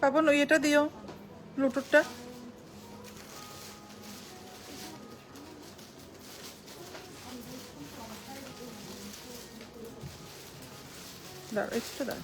পাবন ওই এটা দিও, ব্লুটুথটা। দাঁড়, এক্সট্রা দাঁড়।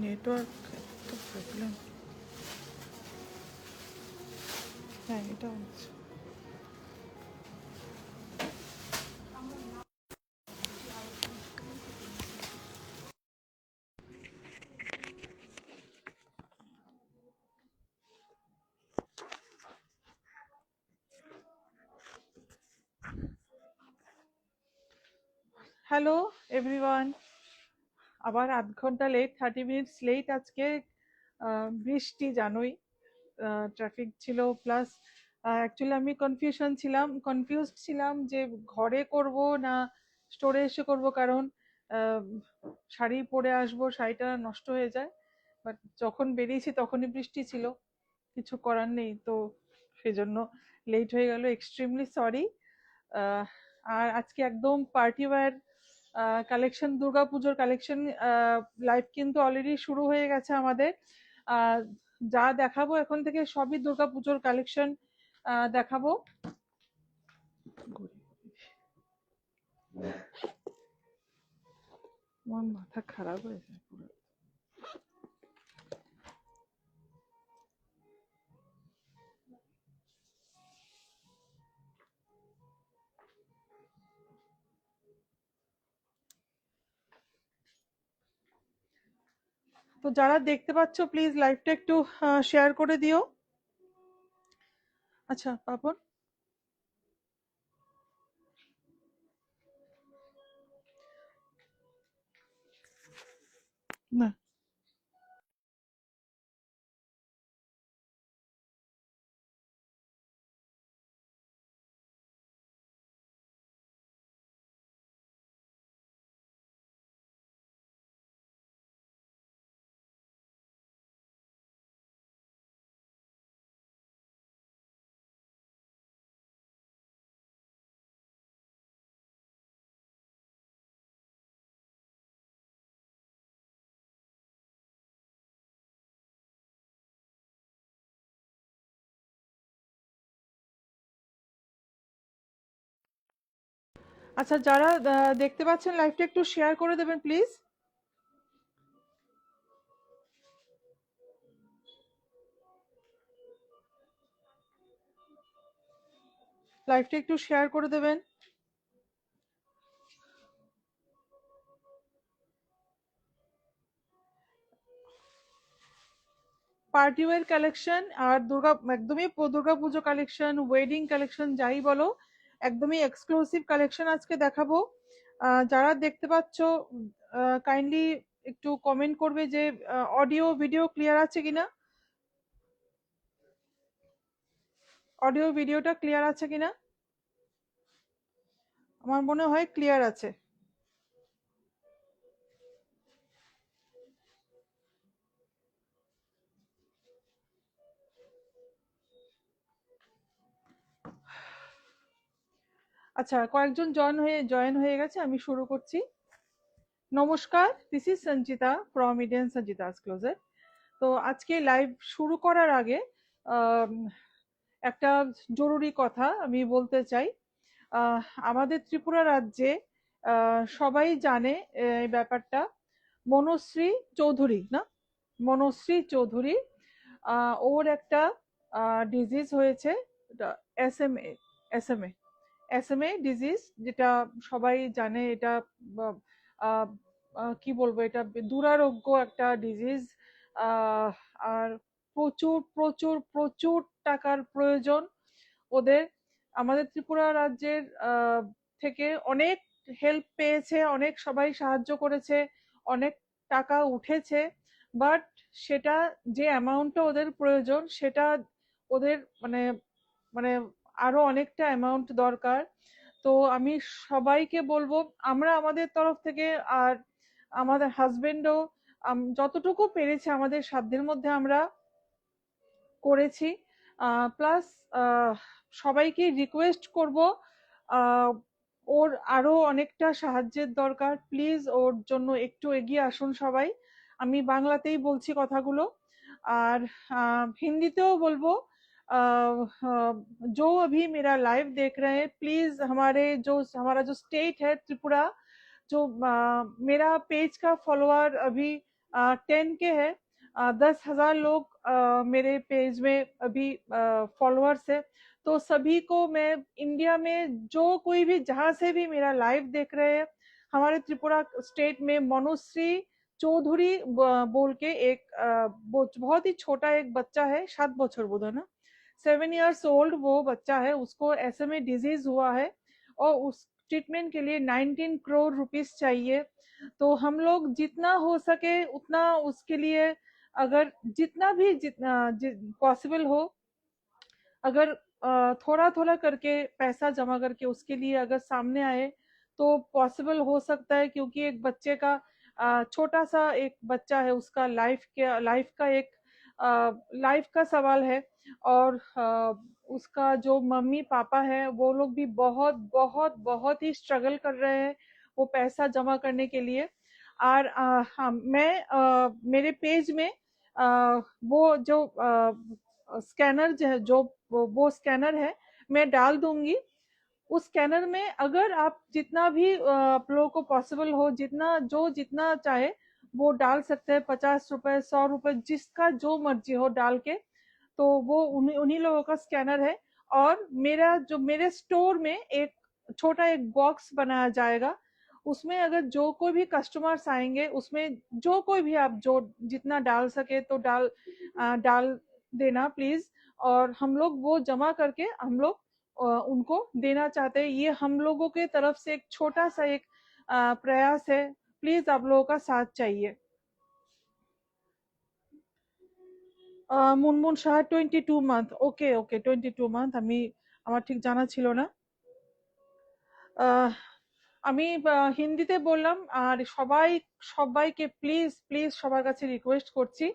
নেটওয়ার্ক তো প্রবলেম। হ্যাঁ, এটা হচ্ছে। হ্যালো এভরিওয়ান, আবার আধ ঘন্টা লেট, 30 মিনিটস লেট আজকে। বৃষ্টি জানোই, ট্রাফিক ছিল, প্লাস অ্যাকচুয়ালি আমি কনফিউজড ছিলাম যে ঘরে করব না স্টোরে এসে করব, কারণ আহ, শাড়ি পরে আসবো, শাড়িটা নষ্ট হয়ে যায়। বাট যখন বেরিয়েছি তখনই বৃষ্টি ছিল, কিছু করার নেই, তো সেজন্য লেট হয়ে গেল, এক্সট্রিমলি সরি। আর আজকে একদম পার্টি ওয়্যার কালেকশন, দুর্গাপুজোর কালেকশন লাইভ কিন্তু অলরেডি শুরু হয়ে গেছে আমাদের। আহ, যা দেখাবো এখন থেকে সবই দুর্গাপুজোর কালেকশন দেখাবো। আমার মাথা খারাপ হয়েছে পুরো। তো যারা দেখতে পাচ্ছ প্লিজ লাইভটা একটু শেয়ার করে দিও। আচ্ছা পাপন, না আচ্ছা, যারা দেখতে পাচ্ছেন লাইভটা একটু শেয়ার করে দেবেন প্লিজ। লাইভটা একটু শেয়ার করে দেবেন। পার্টি ওয়্যার কালেকশন আর একদমই দুর্গাপুজো কালেকশন, ওয়েডিং কালেকশন, যাই বলো, একদমই এক্সক্লুসিভ কালেকশন আজকে দেখাবো। যারা দেখতে পাচ্ছ কাইন্ডলি একটু কমেন্ট করবে যে অডিও ভিডিও ক্লিয়ার আছে কিনা, অডিও ভিডিওটা ক্লিয়ার আছে কিনা। আমার মনে হয় ক্লিয়ার আছে। আচ্ছা, কয়েকজন জয়েন হয়ে গেছে, আমি শুরু করছি। নমস্কার, this is Sanchita from Eden Sanchita's closet. তো আজকে লাইভ শুরু করার আগে আম, একটা জরুরি কথা আমি বলতে চাই। আমাদের ত্রিপুরা রাজ্যে সবাই জানে এই ব্যাপারটা। মনশ্রী চৌধুরী না, মনশ্রী চৌধুরী, ওর একটা ডিজিজ হয়েছে, এসএমএ। এসএমএ এসএমএ ডিজিজ, যেটা সবাই জানে। এটা আহ, আহ, কি বলবো, এটা দুরারোগ্য একটা ডিজিজ। আর প্রচুর প্রচুর প্রচুর টাকার প্রয়োজন ওদের। আমাদের ত্রিপুরা রাজ্যের থেকে অনেক হেল্প পেয়েছে, অনেক সবাই সাহায্য করেছে, অনেক টাকা উঠেছে। বাট সেটা যে অ্যামাউন্টটা ওদের প্রয়োজন, সেটা ওদের মানে মানে আরো অনেকটা অ্যামাউন্ট দরকার। তো আমি সবাইকে বলবো, আমরা আমাদের তরফ থেকে আর আমাদের হাজবেন্ডও যতটুকু পেরেছে আমাদের সাধ্যের মধ্যে আমরা করেছি। প্লাস সবাইকে রিকোয়েস্ট করব, আহ, ওর আরো অনেকটা সাহায্যের দরকার। প্লিজ ওর জন্য একটু এগিয়ে আসুন সবাই। আমি বাংলাতেই বলছি কথাগুলো, আর হিন্দিতেও বলবো। जो अभी मेरा लाइव देख रहे हैं, प्लीज हमारा जो स्टेट है त्रिपुरा, जो मेरा पेज का फॉलोअर अभी 10 के है। 10,000 लोग मेरे पेज में अभी फॉलोअर्स है। तो सभी को मैं, इंडिया में जो कोई भी जहां से भी मेरा लाइव देख रहे हैं, हमारे त्रिपुरा स्टेट में मनुश्री चौधरी बोल के एक बहुत ही छोटा एक बच्चा है, 7 बछर बोलो ना, 7 years ओल्ड वो बच्चा है, उसको एसएमए डिजीज हुआ है और उस ट्रीटमेंट के लिए 19 करोड़ रुपीस चाहिए। तो हम लोग जितना हो सके उतना उसके लिए, अगर जितना भी जितना पॉसिबल हो, अगर थोड़ा थोड़ा करके पैसा जमा करके उसके लिए अगर सामने आए तो पॉसिबल हो सकता है। क्योंकि एक बच्चे का, छोटा सा एक बच्चा है, उसका लाइफ का एक लाइफ का सवाल है। और उसका जो मम्मी पापा है वो लोग भी बहुत बहुत बहुत ही स्ट्रगल कर रहे हैं वो पैसा जमा करने के लिए। और मैं मेरे पेज में वो जो स्कैनर जो है, जो वो स्कैनर है, मैं डाल दूंगी। उस स्कैनर में अगर आप जितना भी आप लोगों को पॉसिबल हो, जितना चाहे वो डाल सकते हैं। 50 रुपए, 100 रुपए, जिसका जो मर्जी हो डाल के। तो वो उन्हीं उन्हीं लोगों का स्कैनर है। और मेरे स्टोर में एक छोटा एक बॉक्स बनाया जाएगा। उसमें अगर जो कोई भी कस्टमर्स आएंगे, उसमें जो कोई भी आप जो जितना डाल सके तो डाल देना प्लीज। और हम लोग वो जमा करके हम लोग उनको देना चाहते हैं। ये हम लोगों के तरफ से एक छोटा सा एक प्रयास है। प्लीज आप लोगों का साथ चाहिए। মুনমুন সাহা 22 মান্থ। ওকে ওকে, 22 মান্থ। আমার ঠিক জানা ছিল না। আহ, আমি হিন্দিতে বললাম। আর সবাইকে প্লিজ প্লিজ সবার কাছে রিকোয়েস্ট করছি,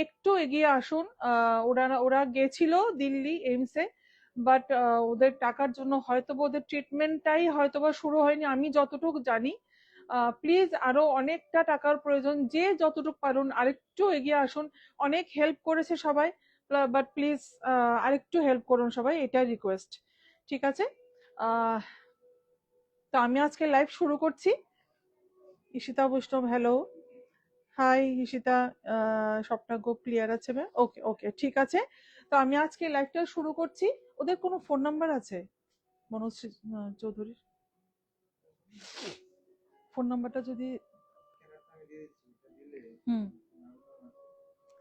একটু এগিয়ে আসুন। ওরা গেছিল দিল্লি এইমসে, বাট ওদের টাকার জন্য হয়তোবা ওদের ট্রিটমেন্টটাই হয়তোবা শুরু হয়নি, আমি যতটুকু জানি। প্লিজ আরো অনেকটা টাকার প্রয়োজন, যে যতটুকু পারুন আরেকটু এগিয়ে আসুন। অনেক হেল্প করেছে সবাই, বাট প্লিজ আরেকটু হেল্প করুন সবাই, এটা রিকোয়েস্ট। ঠিক আছে। আহ তো আমি আজকে লাইভ শুরু করছি। ঈশিতা বৈষ্ণব, হ্যালো, হাই ঈশিতা। সবটা গো ক্লিয়ার আছে? ওকে ওকে, ঠিক আছে। তো আমি আজকে লাইভটা শুরু করছি। ওদের কোনো ফোন নাম্বার আছে মনোশ্রী চৌধুরীর? ফোন নাম্বারটা যদি, হুম,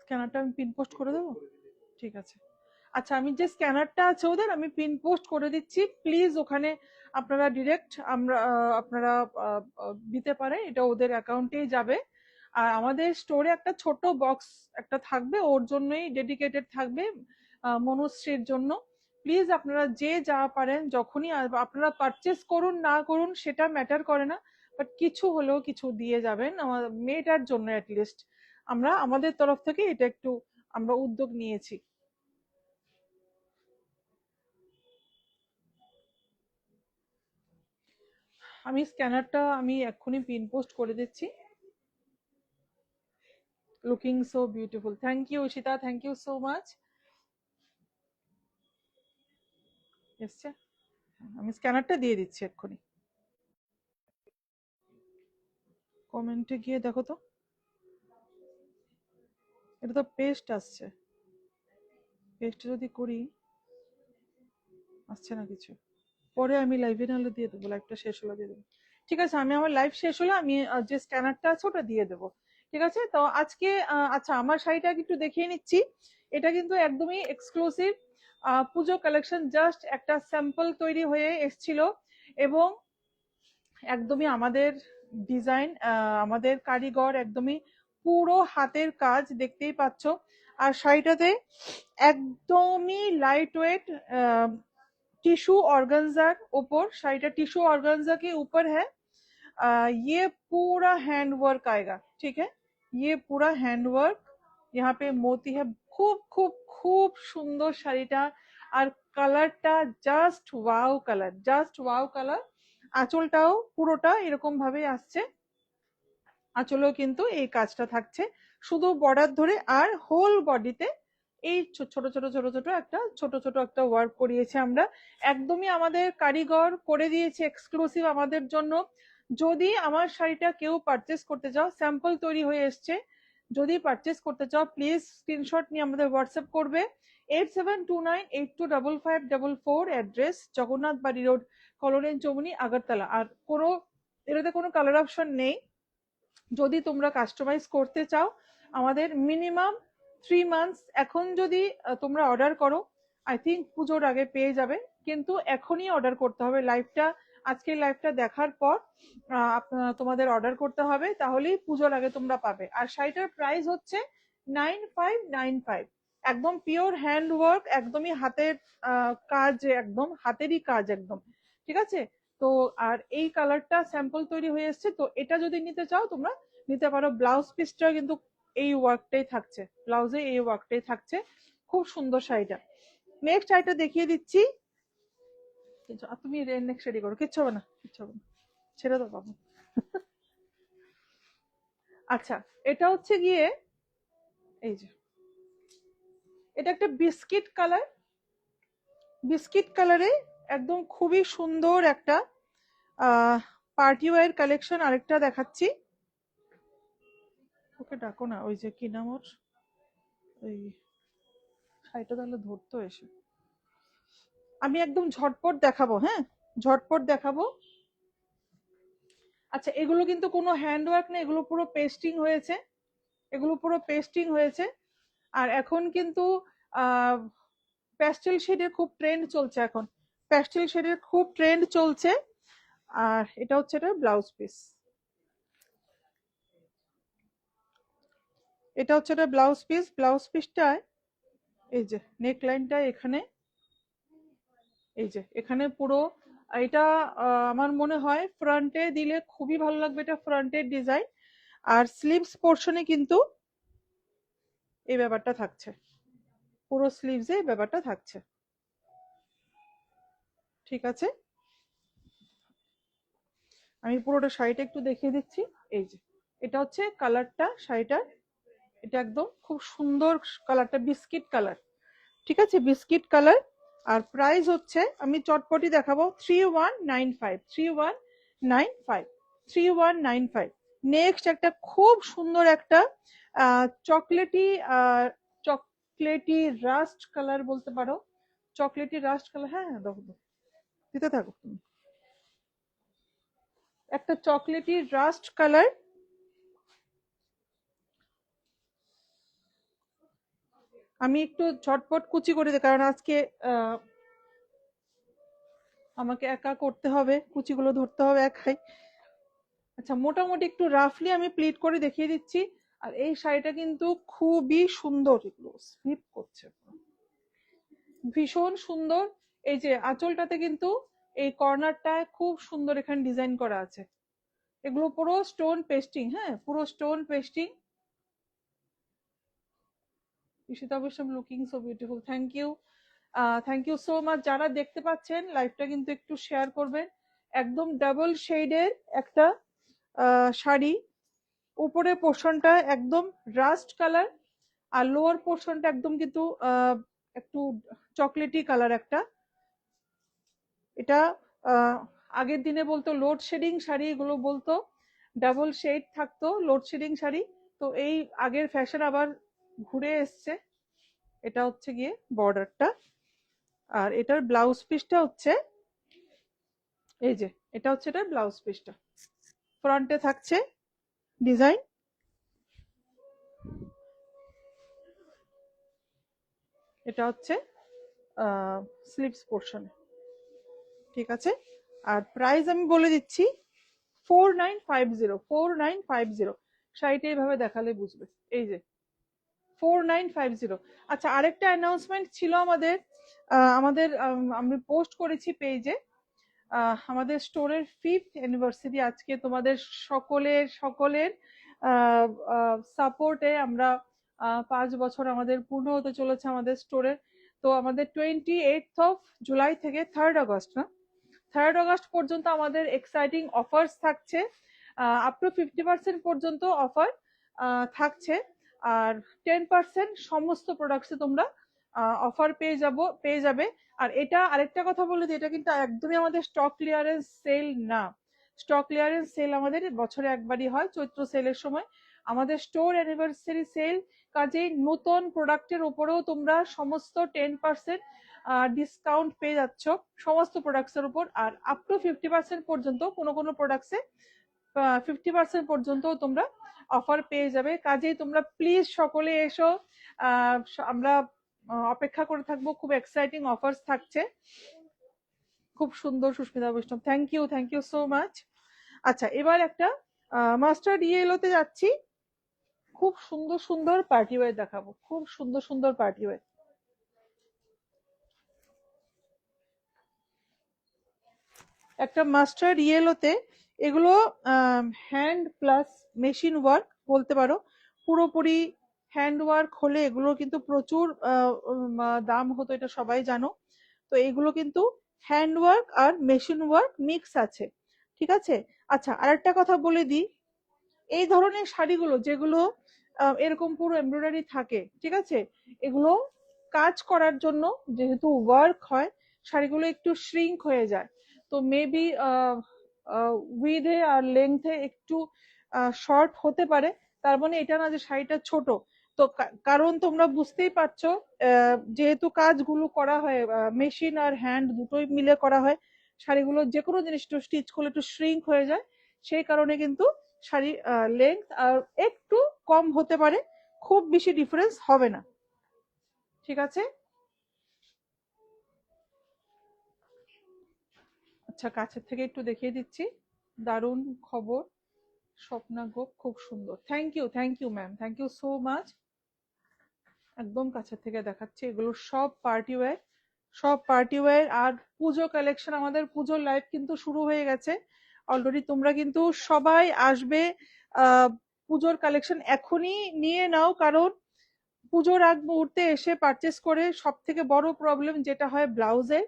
স্ক্যানারটা আমি পিন পোস্ট করে দেবো। ঠিক আছে। আচ্ছা, আমি যে স্ক্যানারটা আছে ওদের, আমি পিন পোস্ট করে দিচ্ছি। প্লিজ ওখানে আপনারা ডিরেক্ট আপনারা দিতে পারেন, এটা ওদের অ্যাকাউন্টেই যাবে। আর আমাদের স্টোরে একটা ছোট বক্স একটা থাকবে, ওর জন্যই ডেডিকেটেড থাকবে, মনুশ্রীর জন্য। প্লিজ আপনারা যে যা পারেন, যখনই আপনারা পারচেস করুন না করুন সেটা ম্যাটার করে না, বাট কিছু হলেও কিছু দিয়ে যাবেন আমার মেয়েটার জন্য। অ্যাটলিস্ট আমরা আমাদের তরফ থেকে এটা একটু আমরা উদ্যোগ নিয়েছি। আমি স্ক্যানারটা আমি এক্ষুনি পিন পোস্ট করে দিচ্ছি। Looking so beautiful. Thank you Ishita, thank you so much. এসছে, আমি স্ক্যানারটা দিয়ে দিচ্ছি এক্ষুনি। কমেন্টে গিয়ে দেখো তো, এটা তো পেস্ট আসছে, পেস্ট যদি করি আসছে না কিছু। পরে আমি লাইভে নাহলে দিয়ে দেবো, লাইভটা শেষ হলে দিয়ে দেবো। ঠিক আছে, আমি আমার লাইভ শেষ হলে আমি যে স্ক্যানারটা আছে ওটা দিয়ে দেবো। ঠিক আছে, তো আজকে আচ্ছা আমার শাড়িটা একটু দেখিয়ে নিচ্ছি। এটা কিন্তু একদমই এক্সক্লুসিভ পুজো কালেকশন, জাস্ট একটা স্যাম্পল তৈরি হয়ে এসছিল এবং একদমই আমাদের ডিজাইন, আমাদের কারিগর একদমই পুরো হাতের কাজ দেখতেই পাচ্ছ। আর শাড়িটাতে একদমই লাইট ওয়েট टिश्यू ऑर्गेन्जार ऊपर, शाड़ीटा टिश्यू ऑर्गेन्जा के ऊपर है। ये पूरा हैंड वर्क आएगा, ठीक है, ये पूरा हैंड वर्क, यहाँ पे मोती है। खूब खूब खूब सुंदर शाड़ीटा, और कलरटा just wow colour, just wow colour. আঁচলটাও পুরোটা এরকম ভাবে আসছে, আঁচলেও কিন্তু এই কাজটা থাকছে শুধু বর্ডার ধরে, আর হোল বডিতে এই ছোট ছোট ছোট ছোট একটা ছোট ছোট একটা ওয়ার্ক করিয়েছি আমরা। একদমই আমাদের কারিগর করে দিয়েছে এক্সক্লুসিভ আমাদের জন্য। যদি আমার শাড়িটা কেউ পারচেস করতে চাও, স্যাম্পল তৈরি হয়ে এসছে, যদি পারচেস করতে চাও প্লিজ স্ক্রিনশট নিয়ে আমাদের হোয়াটসঅ্যাপ করবে 8729825544, অ্যাড্রেস জগন্নাথ বাড়ি রোড, কলোনিয়ান চৌমুনি, আগরতলা। আর কোনো এটাতে কোনো কালার অপশন নেই। যদি তোমরা কাস্টমাইজ করতে চাও, আমাদের মিনিমাম 3 মান্থস, এখন যদি তোমরা অর্ডার করো আই থিঙ্ক পুজোর আগে পেয়ে যাবে, কিন্তু এখনই অর্ডার করতে হবে। লাইভটা, আজকের লাইভটা দেখার পর তোমাদের অর্ডার করতে হবে, তাহলেই পুজোর আগে তোমরা পাবে। আর শাড়িটার প্রাইস হচ্ছে 9595, একদম পিওর হ্যান্ড ওয়ার্ক, একদমই হাতের কাজ, একদম হাতেরই কাজ একদম, ঠিক আছে। তো আর এই কালারটা স্যাম্পল তৈরি হয়ে এসছে, তো এটা যদি নিতে চাও তোমরা নিতে পারো। ব্লাউজ পিসটা কিন্তু এই ওয়ার্কটাই থাকছে, ব্লাউজে এই ওয়ার্কটাই থাকছে, খুব সুন্দর শাড়িটা। নেক্সট শাড়িটা দেখিয়ে দিচ্ছি। তুমি নেক্সট রেডি করো, কিচ্ছু হবে না, কিচ্ছু হবে না, ছেড়ে দাও বাবু। আচ্ছা, এটা হচ্ছে গিয়ে এই যে, এটা একটা বিস্কিট কালার, বিস্কিট কালারে একদম খুবই সুন্দর একটা পার্টি ওয়্যার কালেকশন। আরেকটা দেখাচ্ছি, ওকে ডাকো না, ওই যে কি নাম ওর, ওই শাড়িটা তাহলে ধরতো এসে। আমি একদম ঝটপট দেখাবো, হ্যাঁ ঝটপট দেখাবো। আচ্ছা, এগুলো কিন্তু কোনো হ্যান্ড ওয়ার্ক নেই, এগুলো পুরো পেস্টিং হয়েছে, এগুলো পুরো পেস্টিং হয়েছে। আর এখন কিন্তু প্যাস্টেল শেডের খুব ট্রেন্ড চলছে, এখন প্যাস্টেল শেডের খুব ট্রেন্ড চলছে। আর এটা হচ্ছে এটা ব্লাউজ পিস, এটা হচ্ছে এটা ব্লাউজ পিস। ব্লাউজ পিসটায় এই যে নেক লাইনটা এখানে, এই যে এখানে পুরো এটা আমার মনে হয় ফ্রন্টে দিলে খুবই ভালো লাগবে, এটা ফ্রন্টের ডিজাইন। আর স্লিভস পোর্শনে কিন্তু এই ব্যাপারটা থাকছে, পুরো স্লিভসে এই ব্যাপারটা থাকছে, ঠিক আছে। আমি পুরোটা শাড়িটা একটু দেখিয়ে দিচ্ছি। এই যে এটা হচ্ছে কালারটা শাড়িটার, এটা একদম খুব সুন্দর কালারটা, বিস্কিট কালার, ঠিক আছে, বিস্কিট কালার। আর প্রাইস হচ্ছে, আমি চটপটি দেখাবো, 3195, 3195, 3195। নেক্সট একটা খুব সুন্দর একটা চকলেটি, চকলেটি রাস্ট কালার বলতে পারো, চকলেটি রাস্ট কালার, হ্যাঁ হ্যাঁ দেখো দিতে থাকো তুমি। একটা চকলেটি রাস্ট কালার, আমি একটু ঝটপট কুচি করে দিই, কারণ আজকে আমাকে একা করতে হবে, কুচিগুলো ধরতে হবে একাই। আচ্ছা, মোটামুটি একটু রাফলি আমি প্লিট করে দেখিয়ে দিচ্ছি। আর এই শাড়িটা কিন্তু খুবই সুন্দর, এগুলো স্লিপ করছে, ভীষণ সুন্দর। এই যে আঁচলটাতে কিন্তু এই কর্নারটায় খুব সুন্দর এখানে ডিজাইন করা আছে, এগুলো পুরো স্টোন পেস্টিং, হ্যাঁ পুরো স্টোন পেস্টিং। ঈশিতা অবশ্যই looking so beautiful, thank you so much. যারা দেখতে পাচ্ছেন লাইভটা কিন্তু একটু শেয়ার করবেন। একদম ডাবল শেডের একটা শাড়ি, উপরের পোর্শনটা একদম রাস্ট কালার, আর লোয়ার পোর্শনটা একদম কিন্তু একটু চকলেটি কালার একটা। এটা আগের দিনে বলতো লোডশেডিং শাড়ি, এগুলো বলতো ডাবল শেড থাকতো লোডশেডিং শাড়ি। তো এই আগের ফ্যাশন আবার ঘুরে এসছে। এটা হচ্ছে গিয়ে বর্ডারটা, আর এটার ব্লাউজ পিসটা হচ্ছে এই যে, এটা হচ্ছে এটার ব্লাউজ পিসটা। ফ্রন্টে থাকছে ডিজাইন, এটা হচ্ছে স্লিভস পোর্শন, ঠিক আছে। আর প্রাইস আমি বলে দিচ্ছি 4950, 4950। শাড়িটা এইভাবে দেখালে বুঝবে, এই যে 4950। আচ্ছা, আরেকটা অ্যানাউন্সমেন্ট ছিল আমাদের, আমি পোস্ট করেছি পেজে, আমাদের স্টোরের 5th অ্যানিভার্সারি আজকে। তোমাদের সকলের সকলের সাপোর্টে আমরা 5 বছর আমাদের পূর্ণ হতে চলেছে আমাদের স্টোরের। তো আমাদের 28th জুলাই থেকে 3rd আগস্ট, না 3rd আগস্ট পর্যন্ত আমাদের এক্সাইটিং অফার্স থাকছে, আপ টু 50% পর্যন্ত অফার থাকছে। আর 10% সমস্ত প্রোডাক্টসে তোমরা অফার পেয়ে যাবে। আর এটা আরেকটা কথা বলে দিই, এটা কিন্তু একদমই আমাদের স্টক ক্লিয়ারেন্স সেল না। স্টক ক্লিয়ারেন্স সেল আমাদের বছরে একবারই হয়, চৈত্র সেলের সময় আমাদের স্টোর অ্যানিভার্সারি সেল। কাজেই নতুন প্রোডাক্টের উপরেও তোমরা সমস্ত 10% ডিসকাউন্ট পেয়ে যাচ্ছ সমস্ত প্রোডাক্টসের উপর। আর আপ টু 50% পর্যন্ত কোনো কোনো প্রোডাক্টসে 50% পর্যন্ত তোমরা অফার পেয়ে যাবে। কাজেই তোমরা প্লিজ সকলে এসো, আমরা অপেক্ষা করে থাকবো। খুব এক্সাইটিং অফার্স থাকছে, খুব সুন্দর। সুস্মিতা বৈষ্ণব, থ্যাংক ইউ সো মাচ। আচ্ছা, এবার একটা মাস্টার্ড ইয়েলোতে যাচ্ছি। খুব সুন্দর সুন্দর পার্টি ওয়্যার দেখাবো, খুব সুন্দর সুন্দর পার্টি ওয়্যার। একটা মাস্টার্ড ইয়েলোতে, এগুলো হ্যান্ড প্লাস মেশিন ওয়ার্ক বলতে পারো, পুরোপুরি হ্যান্ড ওয়ার্ক হলে এগুলো কিন্তু প্রচুর দাম হতো, এটা সবাই জানো। তো এগুলো কিন্তু হ্যান্ড ওয়ার্ক আর মেশিন ওয়ার্ক মিক্স আছে, ঠিক আছে। আচ্ছা, আরেকটা কথা বলে দিই, এই ধরনের শাড়িগুলো যেগুলো এরকম পুরো এমব্রয়ডারি থাকে, ঠিক আছে, এগুলো কাজ করার জন্য যেহেতু ওয়ার্ক হয়, শাড়িগুলো একটু শ্রিঙ্ক হয়ে যায়। তো মেবি উইডে আর লেন্থে একটু শর্ট হতে পারে। তার মানে এটা না যে শাড়িটা ছোট। তো কারণ তোমরা বুঝতেই পারছো, যেহেতু কাজগুলো করা হয় মেশিন আর হ্যান্ড দুটোই মিলে করা হয়, শাড়িগুলো যে কোনো জিনিস একটু স্টিচ করলে একটু শ্রিঙ্ক হয়ে যায়। সেই কারণে কিন্তু শাড়ির লেন্থ আর একটু কম হতে পারে, খুব বেশি ডিফারেন্স হবে না, ঠিক আছে। আচ্ছা, কাছের থেকে একটু দেখিয়ে দিচ্ছি, দারুণ খবর। স্বপ্না গোপ, খুব সুন্দর, thank you ma'am, thank you so much. একদম কাছের থেকে দেখাচ্ছি, এগুলো সব পার্টি ওয়্যার, সব পার্টি ওয়্যার। আর পুজো কালেকশন, আমাদের পুজোর লাইভ কিন্তু শুরু হয়ে গেছে অলরেডি। তোমরা কিন্তু সবাই আসবে, পুজোর কালেকশন এখনই নিয়ে নাও, কারণ পুজোর আগ মুহূর্তে এসে পারচেস করে সব থেকে বড় প্রবলেম যেটা হয় ব্লাউজে,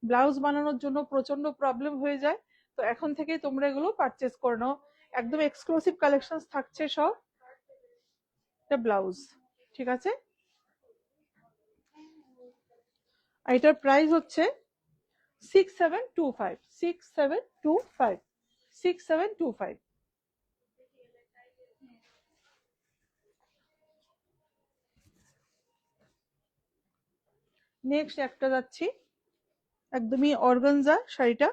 ব্লাউজ বানানোর জন্য প্রচন্ড প্রবলেম হয়ে যায়। তো এখন থেকে তোমরা এগুলো পারচেস করে নাও, একদম এক্সক্লুসিভ কালেকশন থাকছে সব। এটা ব্লাউজ, ঠিক আছে। আর এটার প্রাইস হচ্ছে 6725, 6725, 6725। নেক্সট একটা যাচ্ছি, একদমই অর্গানজা শাড়িটা,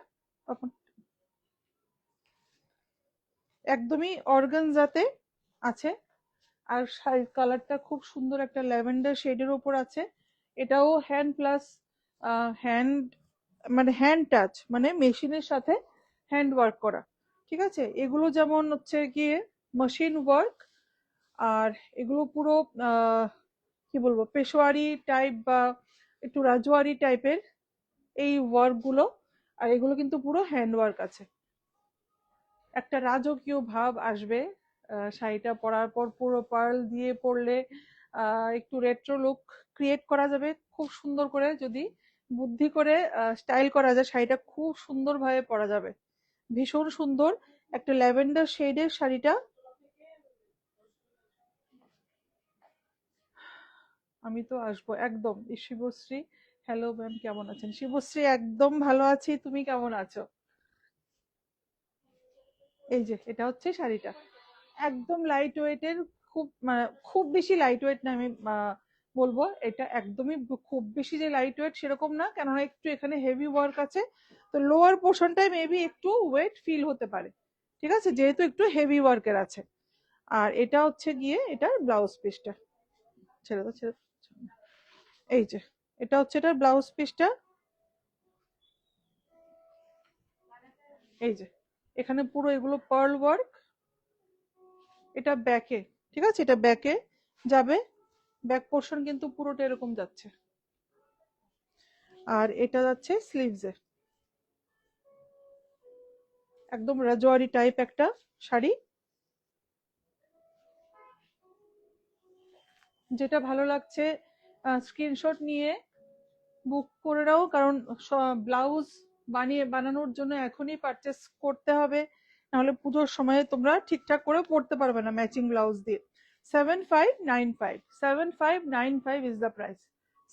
একদমই অর্গানজাতে আছে। আর শাড়ির কালারটা খুব সুন্দর, একটা ল্যাভেন্ডার শেডের উপর আছে। এটাও হ্যান্ড প্লাস হ্যান্ড, মানে হ্যান্ড টাচ, মানে মেশিনের সাথে হ্যান্ড ওয়ার্ক করা, ঠিক আছে। এগুলো যেমন হচ্ছে গিয়ে মেশিন ওয়ার্ক, আর এগুলো পুরো কি বলবো, পেশোয়ারি টাইপ বা একটু রাজওয়ারি টাইপের এই ওয়ার্ক গুলো। আর এগুলো কিন্তু পুরো হ্যান্ড ওয়ার্ক আছে, একটা রাজকীয় ভাব আসবে শাড়িটা পরার পর। পুরো পার্ল দিয়ে পরলে একটু রেট্রো লুক ক্রিয়েট করা যাবে খুব সুন্দর করে, যদি বুদ্ধি করে স্টাইল করা যায় শাড়িটা খুব সুন্দরভাবে পরা যাবে, ভীষণ সুন্দর। একটা ল্যাভেন্ডার শেডের শাড়িটা, আমি তো আসবো একদম। শিবশ্রী, হ্যালো ম্যাম, কেমন আছেন? শিবশ্রী, একদম ভালো আছি, তুমি কেমন আছো? এই যে এটা হচ্ছে শাড়িটা, একদম লাইট ওয়েটের। খুব খুব বেশি লাইট ওয়েট না, আমি বলবো এটা একদমই খুব বেশি যে লাইট ওয়েট সেরকম না, কেননা একটু এখানে হেভি ওয়ার্ক আছে, তো লোয়ার পোর্শনটায় মেবি একটু ওয়েট ফিল হতে পারে, ঠিক আছে, যেহেতু একটু হেভি ওয়ার্কের আছে। আর এটা হচ্ছে গিয়ে এটার ব্লাউজ পিসটা, ছেড়ে দাও ছেড়ে দাও। এই যে এটা হচ্ছে এটার ব্লাউজ পিসটা। এই যে এখানে পুরো এগুলো পার্ল ওয়ার্ক। এটা ব্যাকে, ঠিক আছে, এটা ব্যাকে যাবে, ব্যাক পোর্শন কিন্তু পুরোটা এরকম যাচ্ছে। আর এটা যাচ্ছে স্লিভসে, একদম রাজওয়ারি টাইপ একটা শাড়ি। যেটা ভালো লাগছে স্ক্রিনশট নিয়ে বুক করে নাও, কারণ ব্লাউজ বানানোর জন্য এখনই পারচেস করতে হবে, নাহলে পুজোর সময়ে তোমরা ঠিকঠাক করে পরতে পারবে না ম্যাচিং ব্লাউজ দিয়ে। 7595, 7595 is the price,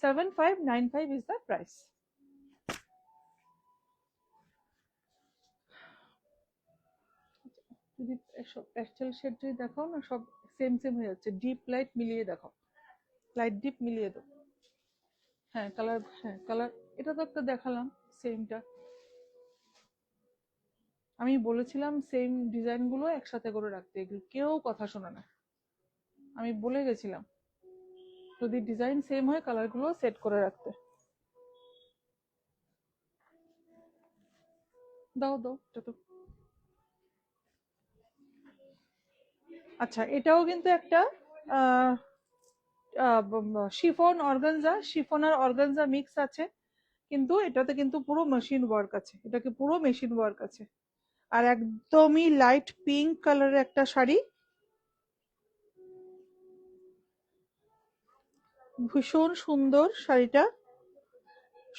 7595 is the price. যদি সব প্যাস্টেল শেড যদি দেখাও না, সব সেম সেম হয়ে যাচ্ছে, ডিপ লাইট মিলিয়ে দেখাও, লাইট ডিপ মিলিয়ে দাও। হ্যাঁ কালার, হ্যাঁ কালার, এটা তো একটা দেখালাম সেমটা। আমি বলেছিলাম সেম ডিজাইন গুলো একসাথে করে রাখতে, এগুলো কেউ কথা শোনে না, আমি বলে গেছিলাম যদি ডিজাইন সেম হয় কালার গুলো সেট করে রাখতে। দাও দাও এটা তো। আচ্ছা, এটাও কিন্তু একটা শিফন অর্গানজা, শিফন আর অর্গানজা মিক্স আছে, কিন্তু এটাতে কিন্তু পুরো মেশিন ওয়ার্ক আছে, এটাকে পুরো মেশিন ওয়ার্ক আছে। আর একদমই লাইট পিঙ্ক কালারের একটা শাড়ি, ভীষণ সুন্দর শাড়িটা।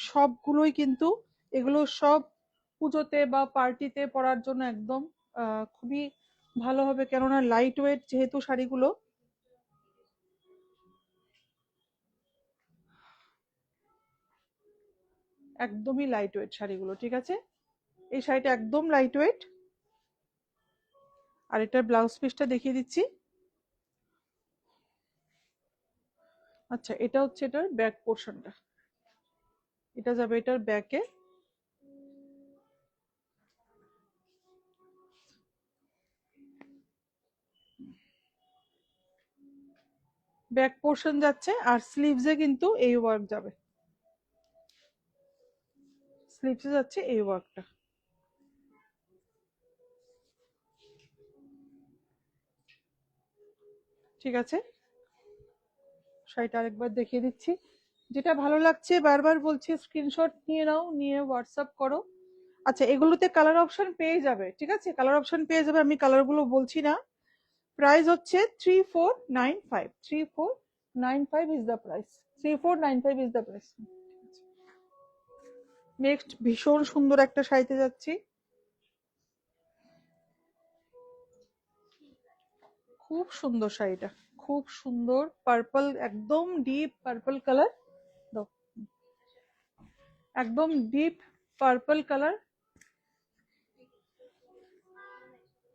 সবগুলোই কিন্তু, এগুলো সব পুজোতে বা পার্টিতে পরার জন্য একদম খুবই ভালো হবে, কেননা লাইট ওয়েট যেহেতু শাড়িগুলো। একদমই লাইট ওয়েট শাড়িগুলো, ঠিক আছে, এই শাড়িটা একদম লাইট ওয়েট। আর এটার ব্লাউজ পিসটা দেখিয়ে দিচ্ছি। আচ্ছা, এটা হচ্ছে এটার ব্যাক পোর্শনটা, এটা যাবে এটার ব্যাকে। ব্যাক পোর্শন যাচ্ছে, আর স্লিভসে কিন্তু এই ওয়ার্ক যাবে, স্লিভসে যাচ্ছে এই ওয়ার্কটা, ঠিক আছে। শাড়িটা আরেকবার দেখিয়ে দিচ্ছি, যেটা ভালো লাগছে বারবার বলছি স্ক্রিনশট নিয়ে নাও, নিয়ে হোয়াটসঅ্যাপ করো। আচ্ছা, এগুলোতে কালার অপশন পেয়ে যাবে, ঠিক আছে, কালার অপশন পেয়ে যাবে, আমি কালার গুলো বলছি না। প্রাইস হচ্ছে 3495, 3495 is the price, 3495 is the price. Next ভীষণ সুন্দর একটা শাড়িতে যাচ্ছি, খুব সুন্দর শাড়িটা, খুব সুন্দর পার্পল, একদম ডিপ পার্পল কালার। দাও, একদম deep purple colour,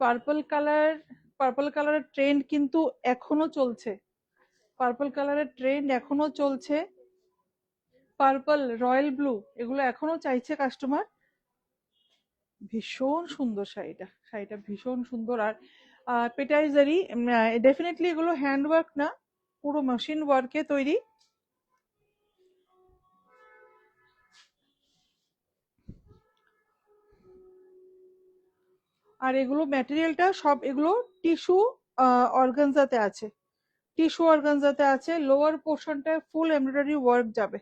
purple colour, purple কালারের ট্রেন্ড কিন্তু এখনো চলছে, পার্পল কালারের ট্রেন্ড এখনো চলছে, পার্পল, রয়্যাল ব্লু, এগুলো এখনো চাইছে কাস্টমার। ভীষণ সুন্দর শাড়িটা, শাড়িটা ভীষণ সুন্দর। আর পেটাইজারি, ডেফিনেটলি এগুলো হ্যান্ড ওয়ার্ক না, পুরো মেশিন ওয়ার্কে তৈরি। আর এগুলো ম্যাটেরিয়ালটা সব এগুলো টিস্যু অর্গানজাতে আছে, টিস্যু অর্গানজাতে আছে। লোয়ার পোর্শনটায় ফুল এমব্রয়ডারি ওয়ার্ক যাবে,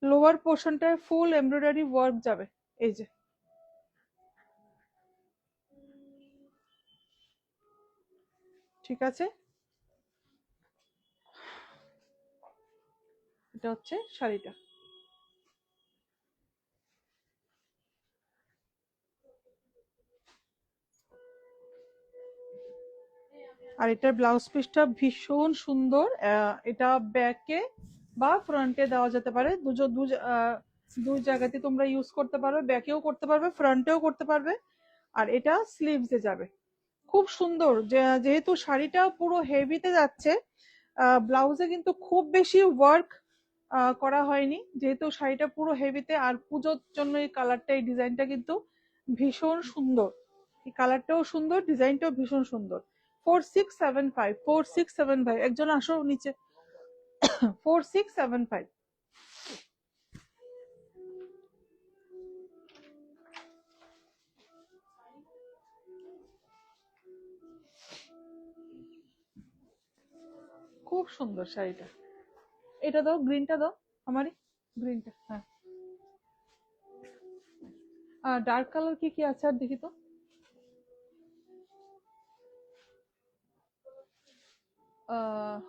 লোয়ার পোর্শনটায় ফুল এমব্রয়ডারি ওয়ার্ক যাবে। এই যে, ঠিক আছে, এটা হচ্ছে শাড়িটা। আর এটার ব্লাউজ পিসটা ভীষণ সুন্দর, এটা ব্যাকে বা ফ্রন্টে দেওয়া যেতে পারে। দুই জায়গাতে তোমরা ইউজ করতে পারবে, ব্যাকেও করতে পারবে, ফ্রন্টেও করতে পারবে। আর এটা স্লিভসে যাবে। খুব সুন্দর, যেহেতু শাড়িটা পুরো হেভিতে যাচ্ছে, ব্লাউজে কিন্তু খুব বেশি ওয়ার্ক করা হয়নি, যেহেতু শাড়িটা পুরো হেভিতে। আর পুজোর জন্য এই কালারটা, এই ডিজাইনটা কিন্তু ভীষণ সুন্দর। এই কালারটাও সুন্দর, ডিজাইনটাও ভীষণ সুন্দর। 4675, 4675, একজন আসো নিচে। 4675। খুব সুন্দর শাড়িটা। এটা দাও, গ্রিনটা দাও আমারই, গ্রিনটা। হ্যাঁ, ডার্ক কালার কি কি আছে আর দেখি তো। আহ,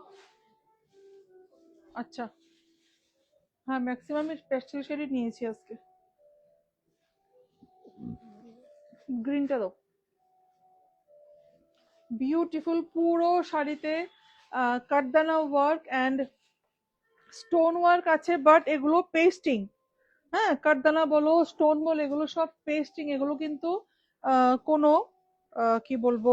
আচ্ছা, হ্যাঁ ম্যাক্সিমাম পেস্টেল শেডই নিয়েছি আজকে। গ্রিনটা দাও। বিউটিফুল, পুরো শাড়িতে কাটদানা ওয়ার্ক অ্যান্ড স্টোন ওয়ার্ক আছে, বাট এগুলো পেস্টিং। হ্যাঁ, কাটদানা বলো, স্টোন বলো, এগুলো সব পেস্টিং। এগুলো কিন্তু কোনো কি বলবো,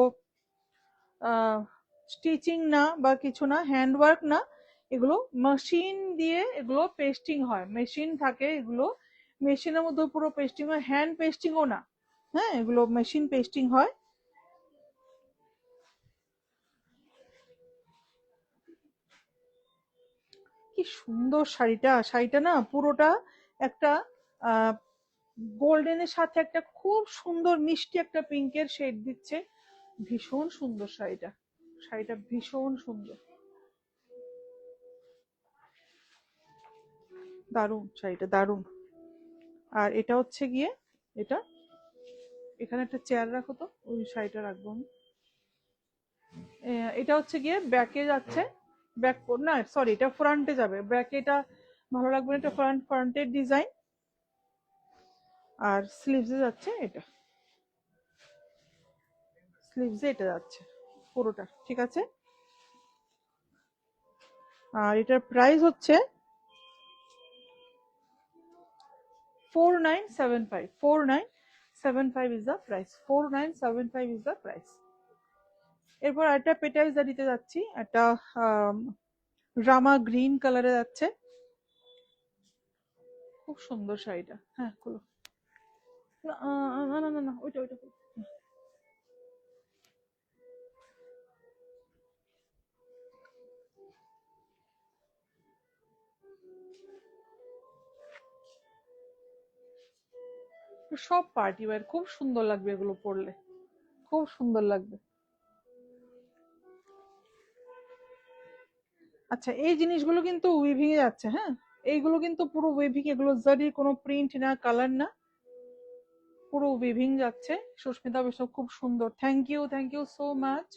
স্টিচিং না বা কিছু না, হ্যান্ড ওয়ার্ক না। এগুলো মেশিন দিয়ে এগুলো পেস্টিং হয়, মেশিন থাকে এগুলো, মেশিনের মধ্যে পুরো পেস্টিং হয়, হ্যান্ড পেস্টিংও না। হ্যাঁ, এগুলো মেশিন পেস্টিং হয়। কি সুন্দর শাড়িটা, শাড়িটা না পুরোটা একটা আহ গোল্ডেনের সাথে একটা খুব সুন্দর মিষ্টি একটা পিঙ্কের শেড দিচ্ছে। ভীষণ সুন্দর শাড়িটা, শাড়িটা ভীষণ সুন্দর, দারুণ শাড়িটা, দারুণ। আর এটা হচ্ছে গিয়ে, এটা এখানে একটা চেয়ার রাখো তো, ওই শাড়িটা রাখবো আমি। এটা হচ্ছে গিয়ে ব্যাকে যাচ্ছে, ব্যাক না সরি, এটা ফ্রন্টে যাবে, ব্যাকে এটা ভালো লাগবে না, এটা ফ্রন্টের ডিজাইন। আর স্লিভসে যাচ্ছে এটা, স্লিভসে এটা যাচ্ছে পুরোটা, ঠিক আছে। আর এটার প্রাইস হচ্ছে 4975, 4975 is the price, 4975 is the price। এরপর একটা পেটাইজার দিতে যাচ্ছি, একটা রামা গ্রিন কালারে যাচ্ছে, খুব সুন্দর শাড়িটা। হ্যাঁ খুলো। না না না না না, ওইটা ওইটা খুলো। সব পার্টি ওয়্যার, খুব সুন্দর লাগবে এগুলো পরলে, খুব সুন্দর লাগবে। আচ্ছা, এই জিনিসগুলো কিন্তু উইভিং এ যাচ্ছে। হ্যাঁ, এইগুলো কিন্তু পুরো উইভিং, এগুলো জারি, কোনো প্রিন্ট না, কালার না, পুরো উইভিং যাচ্ছে। সুস্মিতা বেশ, খুব সুন্দর, থ্যাংক ইউ সো মাচ।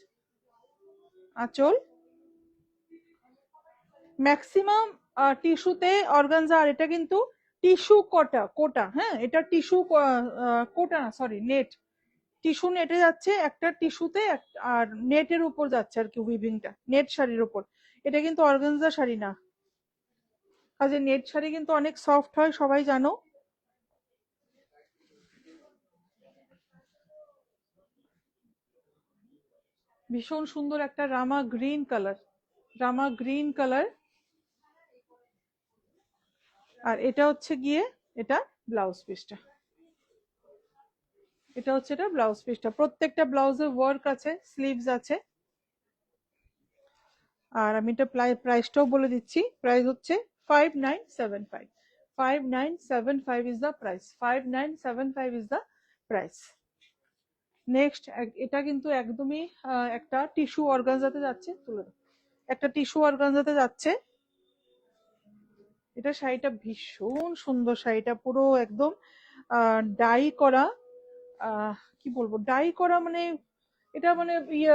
আঁচল ম্যাক্সিমাম টিস্যুতে অর্গানজা। আর এটা কিন্তু টিস্যু কোটা, কোটা। হ্যাঁ, এটা টিস্যু কোটা না, সরি, নেট, টিস্যু নেটে যাচ্ছে একটা টিস্যুতে, আর নেটের উপর যাচ্ছে আর কি উইভিংটা, নেট শাড়ির উপর। এটা কিন্তু অর্গানজা শাড়ি না, কাজে নেট শাড়ি কিন্তু অনেক সফট হয়, সবাই জানো। ভীষণ সুন্দর একটা রামা গ্রিন কালার, রামা গ্রিন কালার। আর এটা হচ্ছে গিয়ে, এটা ব্লাউজ পিসটা, এটা হচ্ছে এটা ব্লাউজ পিসটা। প্রত্যেকটা ব্লাউজে ওয়ার্ক আছে, স্লিভস আছে। আর আমি এটা প্রাইসটাও বলে দিচ্ছি, প্রাইস হচ্ছে 5975, 5975 is the price, 5975 is the price. Next, এটা কিন্তু একদমই একটা টিস্যু অর্গানজাতে যাচ্ছে, তুলে দাও। একটা টিস্যু অর্গানজাতে যাচ্ছে। এটা শাড়িটা ভীষণ সুন্দর, শাড়িটা পুরো একদম ডাই করা, কি বলবো, ডাই করা মানে, এটা মানে ইয়ে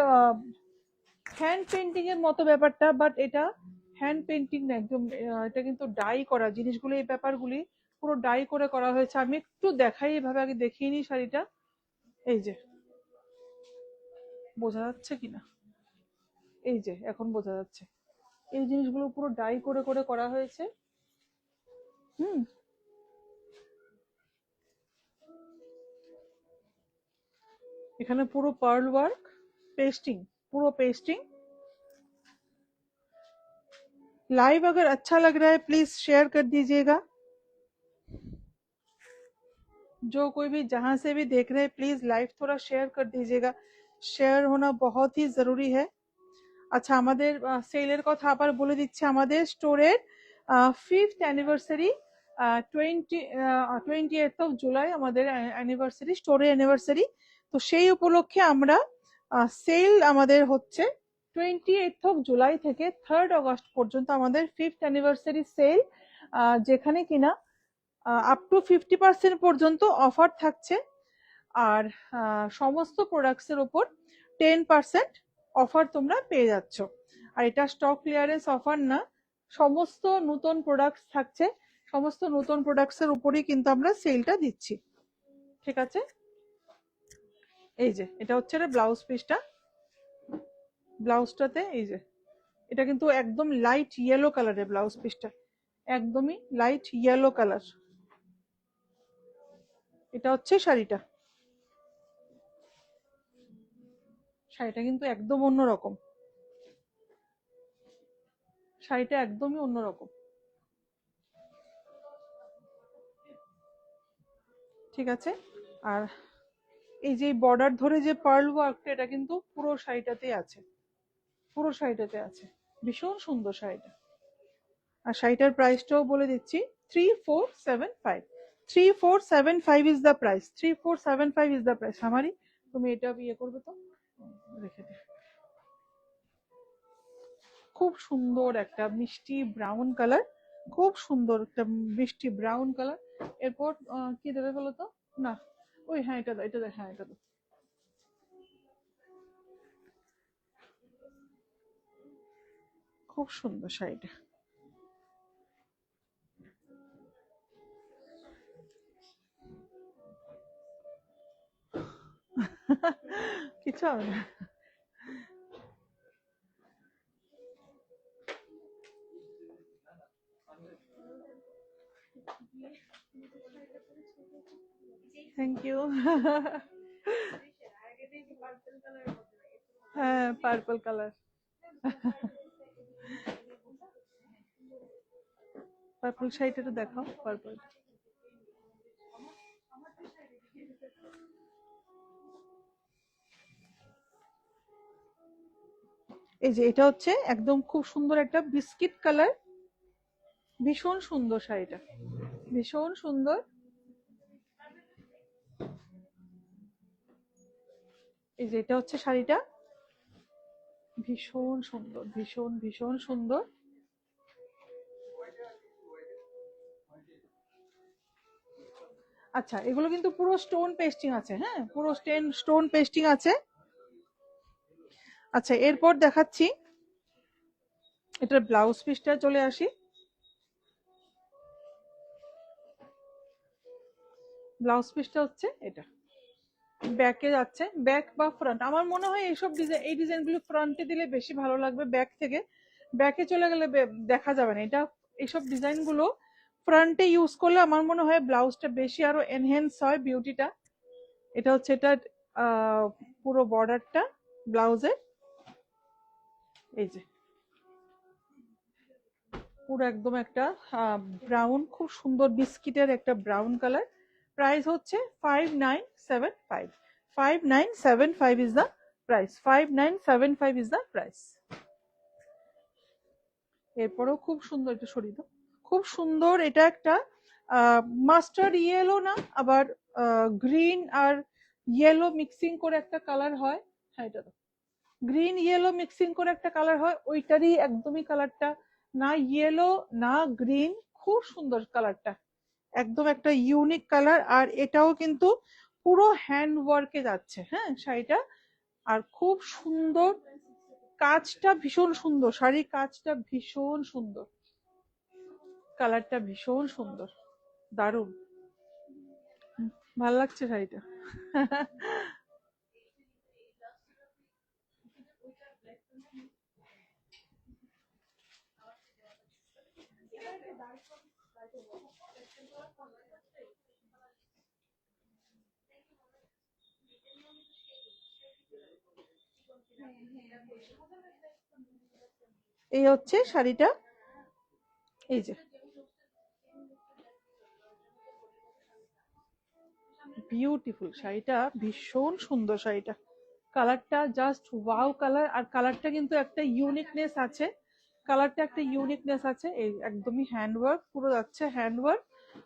হ্যান্ড পেন্টিং এর মতো ব্যাপারটা, বাট এটা হ্যান্ড পেন্টিং না একদম। এটা কিন্তু ডাই করা জিনিসগুলো, এই ব্যাপারগুলি পুরো ডাই করে করা হয়েছে। আমি একটু দেখাই, এভাবে আগে দেখিয়ে নিই শাড়িটা। এই যে, বোঝা যাচ্ছে কিনা, এই যে এখন বোঝা যাচ্ছে। এই জিনিসগুলো পুরো ডাই করে করে করা হয়েছে। হুম, এখানে পুরো পার্ল ওয়ার্ক, पेस्टिंग, पूरा पेस्टिंग। लाइव अगर अच्छा लग रहा है प्लीज शेयर कर दीजिएगा। जो कोई भी जहां से भी देख रहे हैं प्लीज लाइव थोड़ा शेयर कर दीजिएगा, शेयर होना बहुत ही जरूरी है। আচ্ছা, আমাদের সেলের কথা আবার বলে দিচ্ছি। আমাদের স্টোরের 5th anniversary, 28th of July আমাদের অ্যানিভার্সারি, স্টোরের অ্যানিভার্সারি। তো সেই উপলক্ষে আমরা সেল আমাদের হচ্ছে 28th অফ জুলাই থেকে 3rd অগস্ট পর্যন্ত আমাদের 5th অ্যানিভার্সারি সেল, যেখানে কিনা আপ টু 50% পর্যন্ত অফার থাকছে। আর সমস্ত প্রোডাক্টসের উপর 10% অফার তোমরা পেয়ে যাচ্ছ। আর এটা স্টক ক্লিয়ারেন্স অফার না, সমস্ত নতুন প্রোডাক্টস থাকছে, সমস্ত নতুন প্রোডাক্টসের উপরেই কিন্তু আমরা সেলটা দিচ্ছি। ঠিক আছে, এই যে এটা হচ্ছে ব্লাউজ পিসটা। ব্লাউজটাতে এই যে এটা কিন্তু একদম লাইট ইয়েলো কালারের ব্লাউজ পিসটা, একদমই লাইট ইয়েলো কালার। এটা হচ্ছে শাড়িটা, শাড়িটা কিন্তু একদম অন্যরকম, শাড়িটা একদমই অন্যরকম। ঠিক আছে, আর এই যে বর্ডার ধরে যে পার্ল ওয়ার্কটা, এটা কিন্তু পুরো শাড়িটাতে আছে, পুরো শাড়িটাতে আছে। ভীষণ সুন্দর শাড়িটা। আর শাড়িটার প্রাইসটাও বলে দিচ্ছি, 3475। 3475 is the price, 3475 is the price. আমারই তুমি এটা ইয়ে করবে তো রেখে দে। খুব সুন্দর একটা মিষ্টি ব্রাউন কালার, খুব সুন্দর একটা মিষ্টি ব্রাউন কালার। এরপর কি দেবে বলো তো? না, ওই হ্যাঁ এটা দাও, এটা দাও, হ্যাঁ এটা দাও। খুব সুন্দর শাড়িটা। কিছু হবে না। Thank you. হ্যাঁ, পার্পল কালার। পার্পল শাড়িটা একটু দেখাও, পার্পল। এই যে এটা হচ্ছে একদম খুব সুন্দর একটা বিস্কিট কালার, ভীষণ সুন্দর শাড়িটা, ভীষণ সুন্দর। এই যে এটা হচ্ছে শাড়িটা, ভীষণ সুন্দর, ভীষণ ভীষণ সুন্দর। আচ্ছা, এগুলো কিন্তু পুরো স্টোন পেস্টিং আছে, হ্যাঁ পুরো স্টোন পেস্টিং আছে। আচ্ছা, এরপর দেখাচ্ছি এটার ব্লাউজ পিসটা, চলে আসি। ব্লাউজ পিসটা হচ্ছে এটা, ব্যাকে যাচ্ছে, ব্যাক বা ফ্রন্ট। আমার মনে হয় এইসব ডিজাইন, এই ডিজাইনগুলো ফ্রন্টে দিলে বেশি ভালো লাগবে, ব্যাক থেকে। ব্যাকে চলে গেলে দেখা যাবে না। এটা এইসব ডিজাইনগুলো ফ্রন্টে ইউজ করলে আমার মনে হয় ব্লাউজটা বেশি আরো এনহেন্স হয় বিউটিটা। এটা হচ্ছে এটা পুরো বর্ডারটা ব্লাউজের, এই যে পুরো একদম একটা ব্রাউন, খুব সুন্দর বিস্কিটের একটা ব্রাউন কালার। প্রাইস হচ্ছে 5975। 5975 is the price, 5975 is the price. এরপরেও খুব সুন্দর, এটা সরিয়ে দাও। খুব সুন্দর, এটা একটা মাস্টার্ড ইয়েলো না, আবার গ্রিন আর ইয়েলো মিক্সিং করে একটা কালার হয়। হ্যাঁ এটা তো গ্রিন ইয়েলো মিক্সিং করে একটা কালার হয়, ওইটারই একদমই কালারটা, না ইয়েলো না গ্রিন, খুব সুন্দর কালারটা, একদম একটা ইউনিক কালার। আর এটাও কিন্তু পুরো হ্যান্ড ওয়ার্কে যাচ্ছে, হ্যাঁ শাড়িটা। আর খুব সুন্দর কাজটা, ভীষণ সুন্দর শাড়ির কাজটা, ভীষণ সুন্দর, কালারটা ভীষণ সুন্দর, দারুণ ভাল লাগছে শাড়িটা। এই হচ্ছে শাড়িটা, এই যে বিউটিফুল শাড়িটা, ভীষণ সুন্দর শাড়িটা। কালারটা জাস্ট ওয়াও কালার, আর কালারটা কিন্তু একটা ইউনিকনেস আছে, কালারটা একটা ইউনিকনেস আছে। এই একদমই হ্যান্ডওয়ার্ক, পুরো যাচ্ছে হ্যান্ডওয়ার্ক।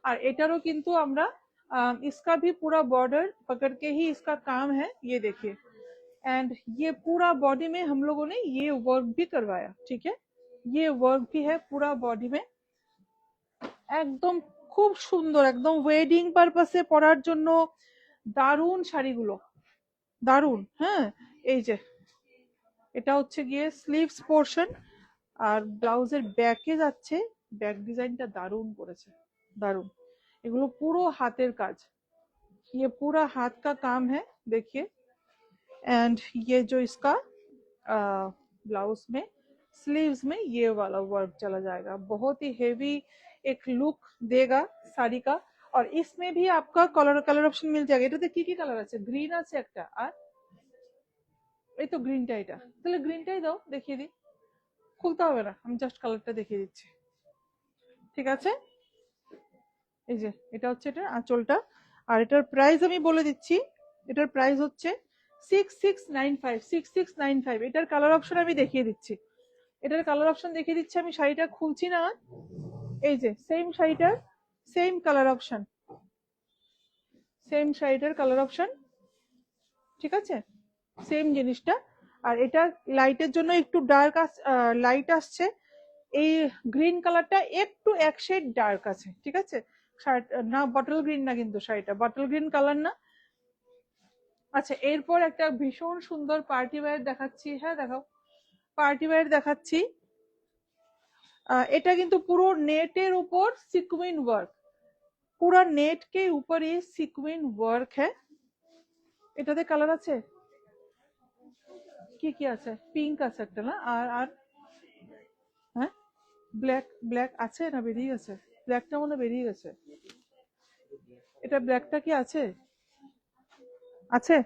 আর এটারও কিন্তু আমরা इसका भी पूरा बॉर्डर पकड़ के ही इसका काम है, ये देखिए। एंड ये पूरा बॉडी में हम लोगों ने ये वर्क भी करवाया, ठीक है, ये वर्क भी है पूरा बॉडी में। একদম খুব সুন্দর, একদম ওয়েডিং পারপাসে পরার জন্য দারুণ শাড়িগুলো, দারুণ। হ্যাঁ, এই যে এটা হচ্ছে গিয়ে স্লিভস পোর্শন, আর ব্লাউজের ব্যাকে যাচ্ছে, ব্যাক ডিজাইনটা দারুণ করেছে, দারুণ। এগুলো পুরো হাতের কাজ, ये पूरा हाथ का काम है, देखिए। एंड ये जो इसका ब्लाउज में स्लीव्स में ये वाला वर्क चला जाएगा, बहुत ही हेवी एक लुक देगा শাড়ি का। और इसमें भी आपका कलर ऑप्शन मिल जाएगा। এটাতে কি কি কালার আছে? গ্রিন আছে একটা, আর এই তো গ্রিনটা, এটা তাহলে গ্রিনটাই দাও, দেখিয়ে দিই। খুলতে হবে না, আমি জাস্ট কালারটা দেখিয়ে দিচ্ছি, ঠিক আছে। এই যে এটা হচ্ছে এটা আঁচলটা, আর এটার প্রাইস আমি বলে দিচ্ছি। এটার প্রাইস হচ্ছে 6695, 6695। এটার কালার অপশন আমি দেখিয়ে দিচ্ছি, এটার কালার অপশন দেখিয়ে দিচ্ছি। আমি শাড়িটা খুলছি না, এই যে সেম শাড়িটার সেম কালার অপশন, সেম শাড়িটার কালার অপশন, ঠিক আছে, সেম জিনিসটা। আর এটা লাইটের জন্য একটু ডার্ক লাইট আসছে, এই গ্রিন কালারটা একটু এক শেড ডার্ক আছে, ঠিক আছে। না বটল গ্রিন না, কিন্তু শাড়িটা বটল গ্রিন কালার না। আচ্ছা, এরপর একটা ভীষণ সুন্দর পার্টি ওয়্যার দেখাচ্ছি। হ্যাঁ দেখাও, পার্টি ওয়্যার দেখাচ্ছি। এটা কিন্তু পুরো নেটের উপর সিকুইন ওয়ার্ক, पूरा नेट के ऊपर ये सिक्विन वर्क है। এটাতে কালার আছে, কি কি আছে? পিঙ্ক আছে একটা না, আর হ্যাঁ ব্ল্যাক, ব্ল্যাক আছে না বেরিয়ে গেছে? ব্ল্যাকটা মনে বেরিয়ে গেছে, এটা ব্ল্যাকটা কি আছে? আছে,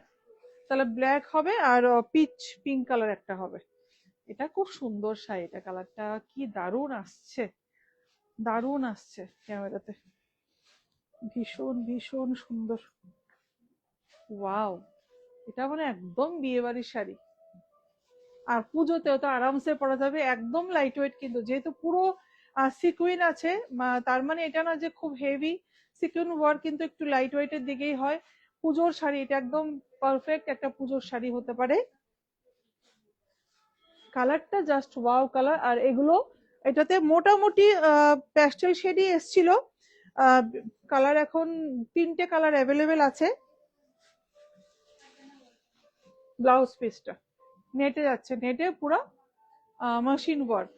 তাহলে ব্ল্যাক হবে, আর পিচ পিঙ্ক কালার একটা হবে। এটা খুব সুন্দর শাড়ি, এটা কালারটা কি দারুণ আসছে, দারুণ আসছে ক্যামেরাতে, ভীষণ ভীষণ সুন্দর। ওয়াও, এটা মানে একদম বিয়ে বাড়ির শাড়ি, আর পুজোতেও তো আরামসে পরা যাবে, একদম লাইট ওয়েট। কিন্তু যেহেতু পুরো সিকুইন আছে, তার মানে এটা না যে খুব হেভি। সিকুইন ওয়ার্ক কিন্তু একটু লাইট ওয়েটের দিকেই হয়। পুজোর শাড়ি, এটা একদম পারফেক্ট একটা পুজোর শাড়ি হতে পারে। কালারটা জাস্ট ওয়াও কালার। আর এগুলো এটাতে মোটামুটি প্যাস্টেল শেডই এসছিল, কালার এখন 3টে কালার অ্যাভেলেবেল আছে। ব্লাউজ পিসটা নেটে যাচ্ছে, নেটে পুরো मशीन वर्क,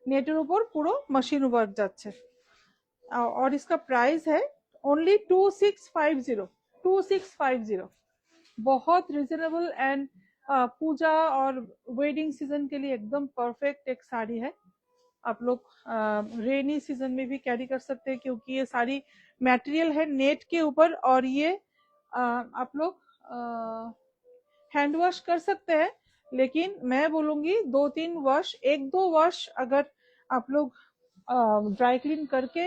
नेटर ऊपर पूरा मशीन वर्क जाच्छे। और इसका प्राइस है ओनली 2650, 2650, बहुत रिजनेबल। एंड पूजा और वेडिंग सीजन के लिए एकदम परफेक्ट एक साड़ी है। आप लोग रेनी सीजन में भी कैरी कर सकते हैं, क्योंकि ये साड़ी मटेरियल है नेट के ऊपर, और ये आप लोग हैंड वॉश कर सकते हैं। लेकिन मैं बोलूंगी 2-3 वॉश, 1-2 वॉश अगर आप लोग ड्राई क्लीन करके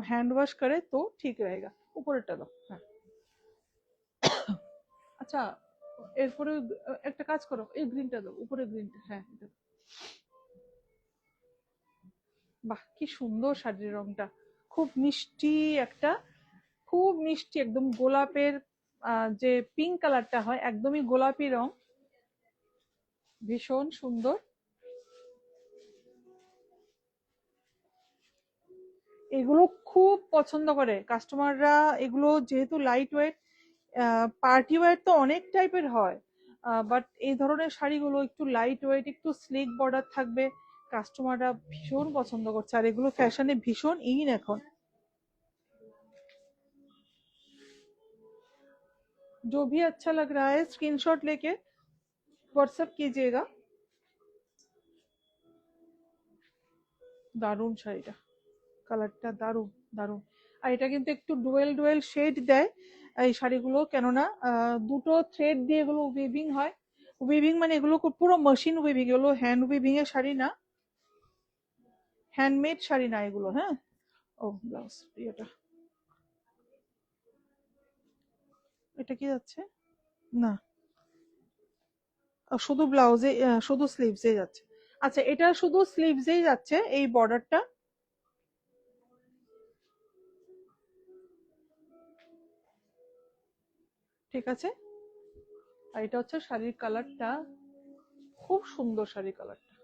हैंड वॉश करे तो ठीक रहेगा। উপরেরটা দাও। হ্যাঁ, আচ্ছা, এরপরে একটা কাজ করো, এই গ্রিনটা দাও, উপরে গ্রিনটা। হ্যাঁ, এটা বাহ, কি সুন্দর শাড়ির রংটা, খুব মিষ্টি একটা, খুব মিষ্টি, একদম গোলাপের যে পিঙ্ক কালারটা হয়, একদমই গোলাপি রং, ভীষণ সুন্দর। এগুলো খুব পছন্দ করে কাস্টমাররা, এগুলো যেহেতু লাইট ওয়েট। পার্টি ওয়্যার তো অনেক টাইপের হয়, বাট এই ধরনের শাড়িগুলো একটু লাইট ওয়েট, একটু স্লিক বর্ডার থাকবে, কাস্টমাররা ভীষণ পছন্দ করছে। আর এগুলো ফ্যাশনে ভীষণ ইন এখন। जो भी अच्छा लग रहा है स्क्रीनशॉट लेके व्हाट्सएप कीजिएगा। দারুণ শাড়িটা, কালারটা দারুণ দারুণ। আর এটা কিন্তু একটু ডুয়েল ডুয়েল শেড দেয় এই শাড়িগুলো, কেননা দুটো থ্রেড দিয়ে এগুলো উইভিং হয়। উইভিং মানে এগুলো পুরো মেশিন উইভিং, এগুলো হ্যান্ড উইভিং এর শাড়ি না, হ্যান্ডমেড শাড়ি না এগুলো। হ্যাঁ, ও ব্লাউজ এটা, এটা কি যাচ্ছে না, শুধু ব্লাউজে, শুধু স্লিভসে যাচ্ছে। আচ্ছা, এটা শুধু স্লিভসেই যাচ্ছে এই বর্ডারটা। ঠিক আছে। আর এটা হচ্ছে শাড়ির কালারটা, খুব সুন্দর শাড়ির কালারটা,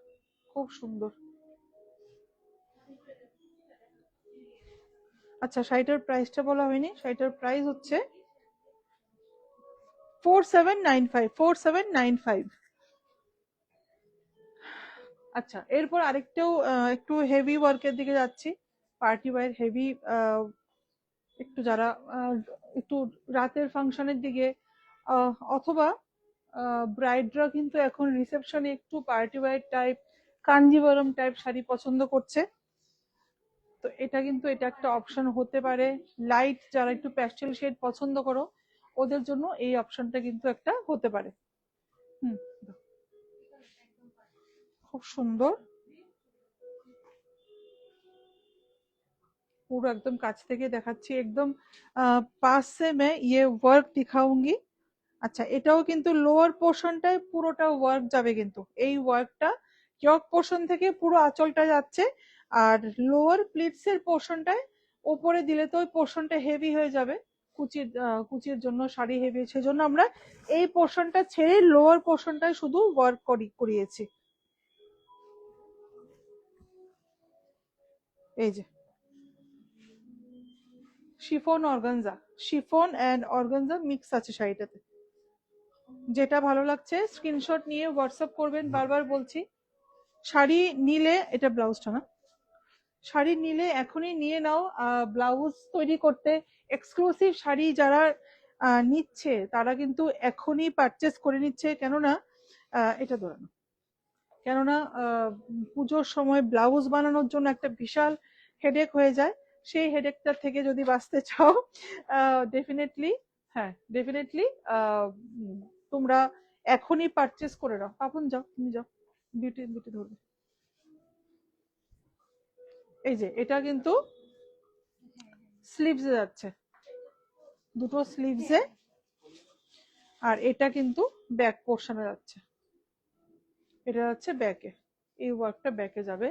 খুব সুন্দর। আচ্ছা, শাড়িটার প্রাইসটা বলা হয়নি। শাড়িটার প্রাইস হচ্ছে 4795, 4795। আচ্ছা, এরপর আরেকটাও একটু হেভি ওয়ার্কের দিকে যাচ্ছি, পার্টি ওয়্যার হেভি, একটু যারা একটু রাতের ফাংশনের দিকে, অথবা ব্রাইডরা কিন্তু এখন রিসেপশনে একটু party wear type, Kanjeevaram type sari পছন্দ করছে। তো এটা কিন্তু এটা একটা অপশন হতে পারে। লাইট যারা একটু প্যাস্টেল শেড পছন্দ করো, ওদের জন্য এই অপশনটা কিন্তু একটা হতে পারে। হুম, খুব সুন্দর, পুরো একদম কাছ থেকে দেখাচ্ছি, একদম पास से मैं ये वर्क दिखाऊंगी। আচ্ছা, এটাও কিন্তু লোয়ার পোর্শনটায় পুরোটা ওয়ার্ক যাবে, কিন্তু এই ওয়ার্কটা ইয়ক পোর্শন থেকে পুরো আঁচলটা যাচ্ছে। আর লোয়ার প্লিটস এর পোর্শনটায় ওপরে দিলে তো ওই পোর্শনটা হেভি হয়ে যাবে, কুচির কুচির জন্য শাড়ি হেভি, সেজন্য আমরা এই পোর্শনটা ছেড়ে লোয়ার পোর্শনটায় শুধু ওয়ার্ক করিয়েছি। এই যে chiffon organza, chiffon and organza mix আছে শাড়িটাতে। যেটা ভালো লাগছে স্ক্রিনশট নিয়ে হোয়াটসঅ্যাপ করবেন, বারবার বলছি। শাড়ি নিলে, এটা ব্লাউজটা না, শাড়ি নিলে এখনই নিয়ে নাও। ব্লাউজ তৈরি করতে এক্সক্লুসিভ শাড়ি যারা নিচ্ছে, তারা কিন্তু এখনই পারচেস করে নিচ্ছে, কেননা এটা ধরানো, কেননা পুজোর সময় ব্লাউজ বানানোর জন্য একটা বিশাল হেডেক হয়ে যায়। সেই হেডেকটা থেকে যদি বাঁচতে চাও, ডেফিনেটলি, হ্যাঁ ডেফিনেটলি তোমরা এখনই পারচেস করে নাও। পাপন যাও, তুমি যাও, বিউটি বিউটি ধরবে। এই যে এটা কিন্তু স্লিভসে যাচ্ছে, দুটো স্লিভসে। আর এটা কিন্তু ব্যাক পোর্শনে যাচ্ছে, এটা যাচ্ছে ব্যাকে, এই ওয়ার্কটা ব্যাকে যাবে।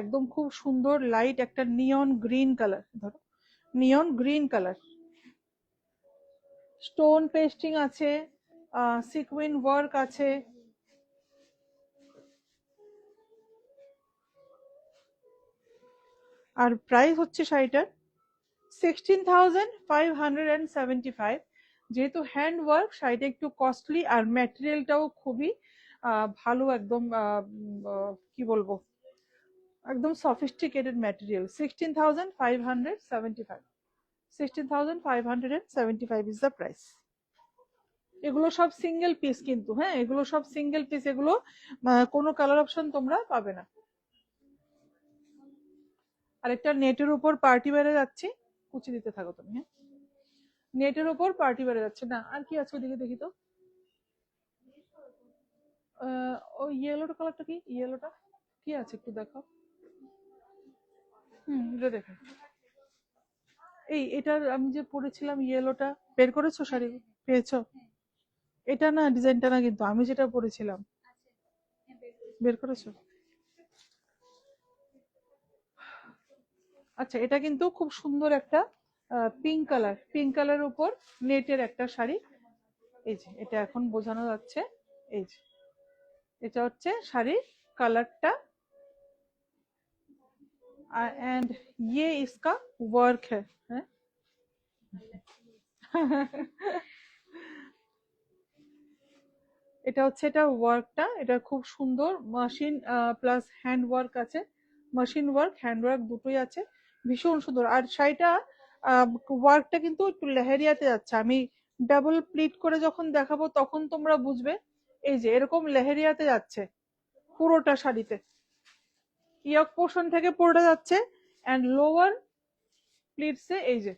একদম খুব সুন্দর লাইট একটা নিয়ন গ্রিন কালার, ধরো নিয়ন গ্রিন কালার, স্টোন পেস্টিং আছে, সিকুইন ওয়ার্ক আছে। আর প্রাইস হচ্ছে শাড়িটার 16,575। যেহেতু হ্যান্ড ওয়ার্ক, শাড়িটা একটু কস্টলি, আর ম্যাটেরিয়ালটাও খুবই ভালো, একদম কি বলবো, একদম sophisticated material. 16,575, 16,575 is the price. এগুলো সব সিঙ্গেল পিস কিন্তু, হ্যাঁ এগুলো সব সিঙ্গেল পিস, এগুলো কোনো কালার অপশন তোমরা পাবে না। আরেকটা নেটের উপর পার্টি বেড়ে যাচ্ছে, কুচি দিতে থাকো তুমি। হ্যাঁ, নেটের উপর পার্টি বেড়ে যাচ্ছে না, আর কি আছে ওদিকে দেখি তো। ওই ইয়েলোটা কালারটা কি, ইয়েলোটা কি আছে একটু দেখো। এটা দেখো, এই এটার আমি যে পরেছিলাম ইয়েলোটা, বের করেছো শাড়ি, পেয়েছো? এটা না, ডিজাইনটা না, কিন্তু আমি যেটা পরেছিলাম, বের করেছো? আচ্ছা, এটা কিন্তু খুব সুন্দর একটা পিঙ্ক কালার, পিঙ্ক কালার উপর নেটের একটা শাড়ি। এই যে এটা এখন বোঝানো যাচ্ছে, এই যে এটা হচ্ছে শাড়ির কালারটা। एंड ये इसका वर्क है, এটা হচ্ছে এটার ওয়ার্কটা, এটা খুব সুন্দর মেশিন প্লাস হ্যান্ড ওয়ার্ক আছে, মেশিন ওয়ার্ক হ্যান্ড ওয়ার্ক দুটোই আছে, ভীষণ সুন্দর। আর শাড়িটা ওয়ার্কটা কিন্তু একটু লেহেরিয়াতে যাচ্ছে, আমি ডাবল প্লিট করে যখন দেখাবো তখন তোমরা বুঝবে। এই যে এরকম লেহেরিয়াতে যাচ্ছে পুরোটা শাড়িতে, ইয়ক পোর্শন থেকে পড়ে যাচ্ছে, অ্যান্ড লোয়ার প্লিটসে এই যে,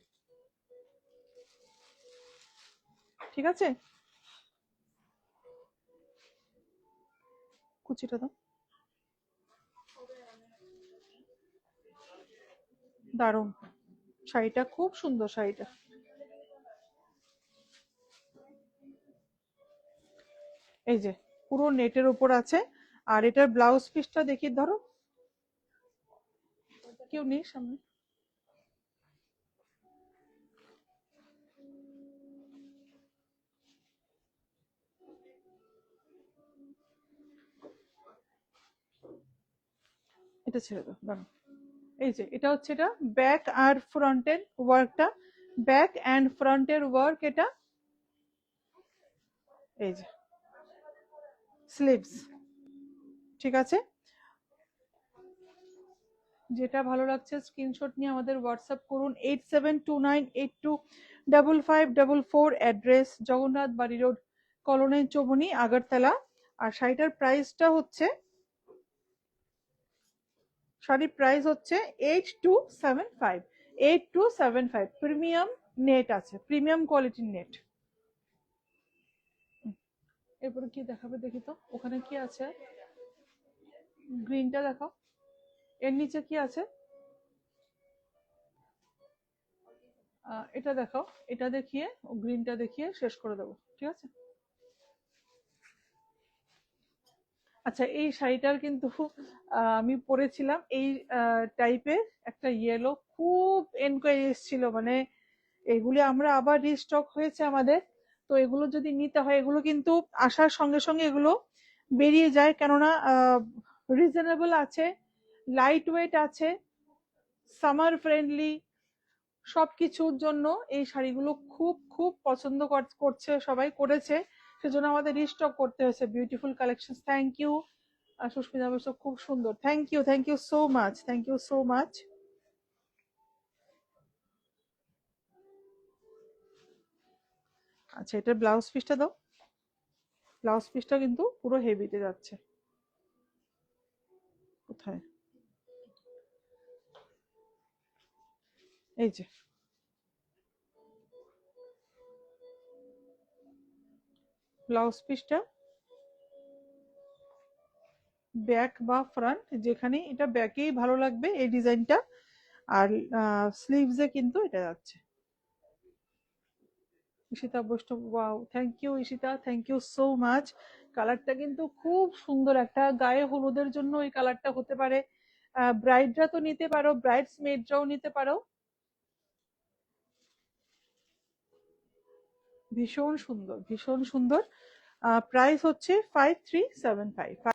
ঠিক আছে। কুচিটা দাও, দারুণ শাড়িটা, খুব সুন্দর শাড়িটা। এই যে পুরো নেটের উপর আছে। আর এটার ব্লাউজ পিসটা দেখি, ধরো কেউ নেই সামনে। এটা ছেড়ে দাও, দাঁড়াও। এই যে এটা হচ্ছে, এটা ব্যাক আর ফ্রন্টের ওয়ার্কটা, ব্যাক অ্যান্ড ফ্রন্টের ওয়ার্ক এটা। এই যে স্লিভস, ঠিক আছে। যেটা ভালো লাগছে স্ক্রিনশট নিয়ে আমাদের হোয়াটসঅ্যাপ করুন 8729825544, অ্যাড্রেস জগন্নাথ বাড়ি রোড, কলোনি চৌমনি, আগরতলা। আর শাড়িটার প্রাইসটা হচ্ছে, শাড়ির প্রাইস হচ্ছে 8275, 8275। প্রিমিয়াম নেট আছে, প্রিমিয়াম কোয়ালিটির নেট। এরপরে কি দেখাবে দেখি তো, ওখানে কি আছে, গ্রিনটা দেখাও, এর নিচে কি আছে, এটা দেখাও, এটা দেখিয়ে গ্রিনটা দেখিয়ে শেষ করে দেবো, ঠিক আছে। আচ্ছা, এই শাড়িটার কিন্তু আমি পরেছিলাম এই টাইপের একটা ইয়েলো, খুব এনকোয়ারি এসেছিল, মানে এগুলি আমরা আবার রিস্টক হয়েছে আমাদের। তো এগুলো যদি নিতে হয়, এগুলো কিন্তু আসার সঙ্গে সঙ্গে এগুলো বেরিয়ে যায়, কেননা রিজনেবল আছে, লাইট ওয়েট আছে, সামার ফ্রেন্ডলি, সবকিছুর জন্য এই শাড়িগুলো খুব খুব পছন্দ করছে, সবাই করেছে, সেজন্য আমাদের রিস্টক করতে হয়েছে। Beautiful collection, thank you Susmita Basu, খুব সুন্দর, thank you so much, thank you so much. আচ্ছা, এটার ব্লাউজ পিসটা দাও, ব্লাউজ পিসটা কিন্তু পুরো হেভিতে যাচ্ছে। কোথায়, এই যে ব্লাউজ পিসটা, ব্যাক বা ফ্রন্ট যেখানে, এটা ব্যাকেই ভালো লাগবে এই ডিজাইনটা। আর স্লিভসে কিন্তু এটা যাচ্ছে। Ishita Vaishnav, wow, thank you Ishita, thank you so much. কালারটা কিন্তু খুব সুন্দর, একটা গায়ে হলুদের জন্য এই কালারটা হতে পারে। ব্রাইডরা তো নিতে পারো, ব্রাইডস মেডরাও নিতে পারো। ভীষণ সুন্দর, ভীষণ সুন্দর। প্রাইস হচ্ছে 5375।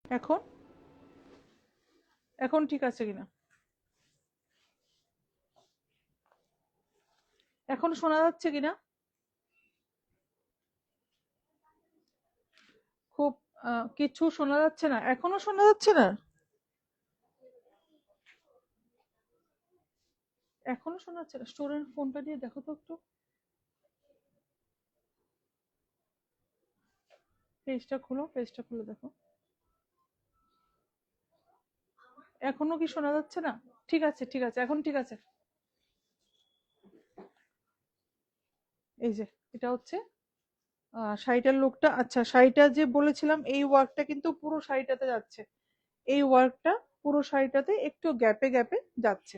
এখন এখন ঠিক আছে কিনা? এখন শোনা যাচ্ছে কিনা? খুব কিছু শোনা যাচ্ছে না, এখনো শোনা যাচ্ছে না? এখনো শোনা যাচ্ছে না? স্টোরের ফোনটা দিয়ে দেখো তো একটু, পেজটা খুলে দেখো। এখনো কি শোনা যাচ্ছে না? ঠিক আছে, ঠিক আছে, এখন ঠিক আছে। এই যে এটা হচ্ছে শাড়িটার লুকটা। আচ্ছা, শাড়িটা যে বলেছিলাম এই ওয়ার্কটা কিন্তু পুরো শাড়িটাতে যাচ্ছে। এই ওয়ার্কটা পুরো শাড়িটাতে একটু গ্যাপে গ্যাপে যাচ্ছে।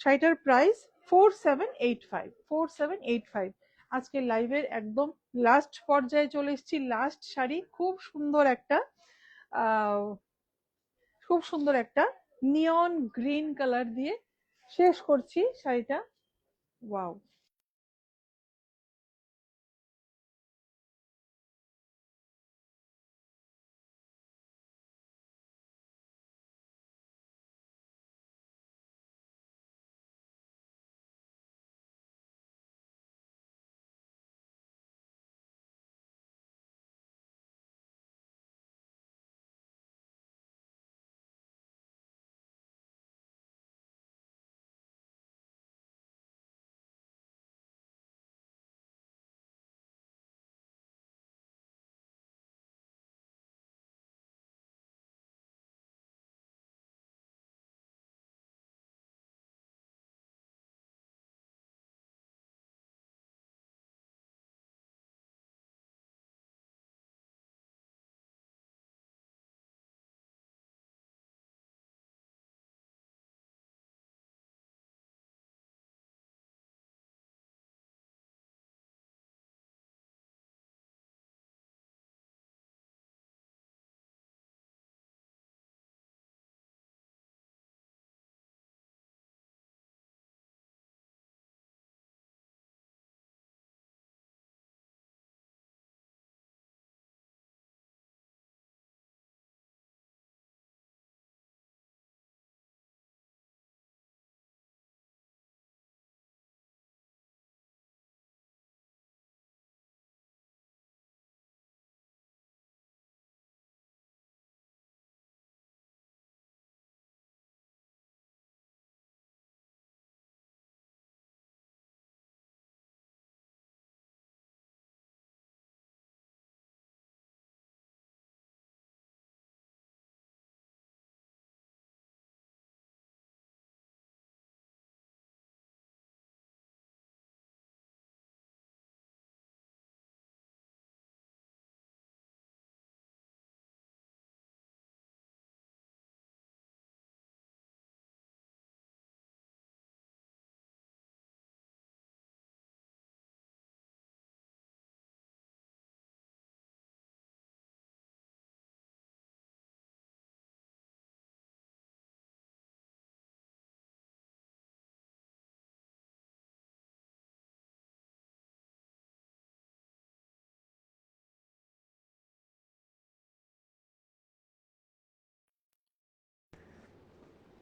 শাড়িটার প্রাইস 4785, 4785। আজকে লাইভের একদম লাস্ট পর্যায়ে চলে এসেছি, লাস্ট শাড়ি। আহ খুব সুন্দর একটা নিয়ন গ্রিন কালার দিয়ে শেষ করছি শাড়িটা। ওয়াও!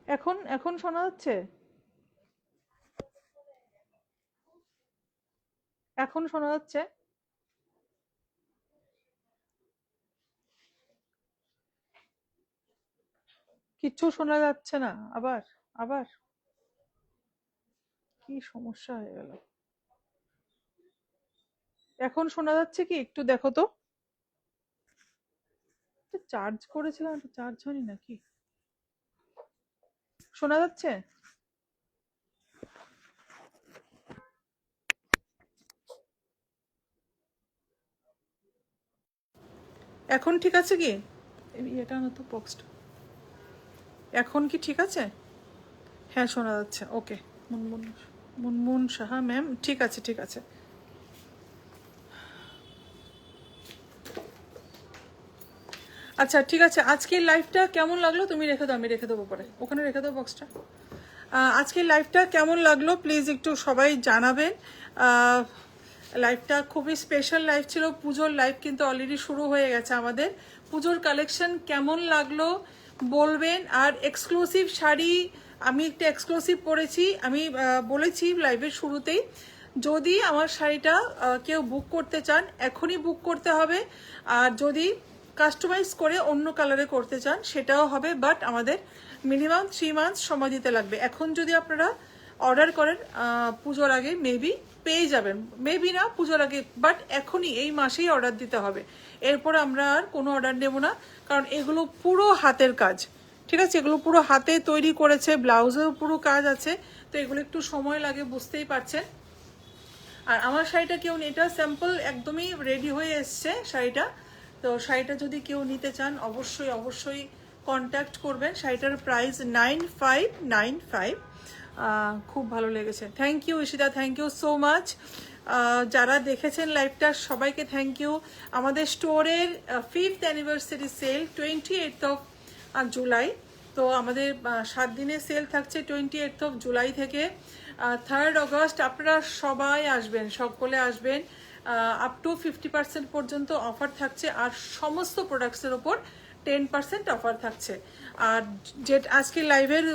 এখন এখন শোনা যাচ্ছে? এখন শোনা যাচ্ছে? কিচ্ছু শোনা যাচ্ছে না? আবার আবার কি সমস্যা হয়ে গেল? এখন শোনা যাচ্ছে কি একটু দেখো তো? চার্জ করেছিলাম, চার্জ হয়নি নাকি? শোনা যাচ্ছে? এখন ঠিক আছে কি? এটা না তো বক্সটা। এখন কি ঠিক আছে? হ্যাঁ, শোনা যাচ্ছে। ওকে। মুনমুন মুনমুন সাহা ম্যাম, ঠিক আছে, ঠিক আছে। আচ্ছা, ঠিক আছে। আজকের লাইভটা কেমন লাগলো তুমি রেখে দাও, আমি রেখে দেবো পরে, ওখানে রেখে দাও বক্সটা। আজকের লাইভটা কেমন লাগলো প্লিজ একটু সবাই জানাবেন। লাইভটা খুবই স্পেশাল লাইভ ছিল, পুজোর লাইভ কিন্তু অলরেডি শুরু হয়ে গেছে আমাদের। পুজোর কালেকশন কেমন লাগলো বলবেন। আর এক্সক্লুসিভ শাড়ি আমি একটা এক্সক্লুসিভ পরেছি, আমি বলেছি লাইভের শুরুতেই, যদি আমার শাড়িটা কেউ বুক করতে চান এখনই বুক করতে হবে, আর যদি কাস্টমাইজ করে অন্য কালারে করতে চান সেটাও হবে, বাট আমাদের মিনিমাম 3 মান্থস সময় দিতে লাগবে। এখন যদি আপনারা অর্ডার করেন পুজোর আগে মেবি পেয়ে যাবেন, মেবি না পুজোর আগে, বাট এখনই এই মাসেই অর্ডার দিতে হবে। এরপর আমরা আর কোনো অর্ডার নেব না, কারণ এগুলো পুরো হাতের কাজ, ঠিক আছে, এগুলো পুরো হাতে তৈরি করেছে, ব্লাউজেও পুরো কাজ আছে, তো এগুলো একটু সময় লাগে, বুঝতেই পারছেন। আর আমার শাড়িটা কেউ, এটা স্যাম্পল একদমই রেডি হয়ে এসছে শাড়িটা, তো শাড়িটা যদি কেউ নিতে চান অবশ্যই অবশ্যই কন্ট্যাক্ট করবেন। শাড়িটার প্রাইস 9595। খুব ভালো লেগেছে, thank you Ishita, thank you so much. যারা দেখেছেন লাইভটা সবাইকে থ্যাংক ইউ। আমাদের স্টোরের 5th anniversary sell 28th of July, তো আমাদের 7 দিনের সেল থাকছে 28th অফ জুলাই থেকে 3rd অগস্ট। আপনারা সবাই আসবেন, সকলে আসবেন, আপ টু 50% পর্যন্ত অফার থাকছে, আর সমস্ত প্রোডাক্টসের ওপর 10% অফার থাকছে। আর যে আজকে লাইভের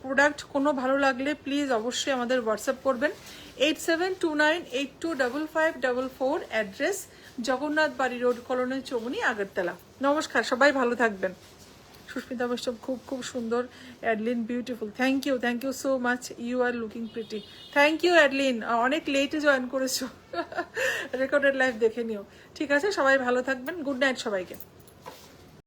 প্রোডাক্ট কোনো ভালো লাগলে প্লিজ অবশ্যই আমাদের হোয়াটসঅ্যাপ করবেন 8729825544, অ্যাড্রেস জগন্নাথ বাড়ি রোড, কলোনি চৌমুনি, আগরতলা। নমস্কার, সবাই ভালো থাকবেন। সুস্মিতা বৈষ্ণব খুব খুব সুন্দর, Adeline beautiful, thank you so much, you are looking pretty. Thank you Adeline, অনেক লেটে জয়েন করেছো, রেকর্ডেড লাইভ দেখে নিও। ঠিক আছে, সবাই ভালো থাকবেন, গুড নাইট সবাইকে।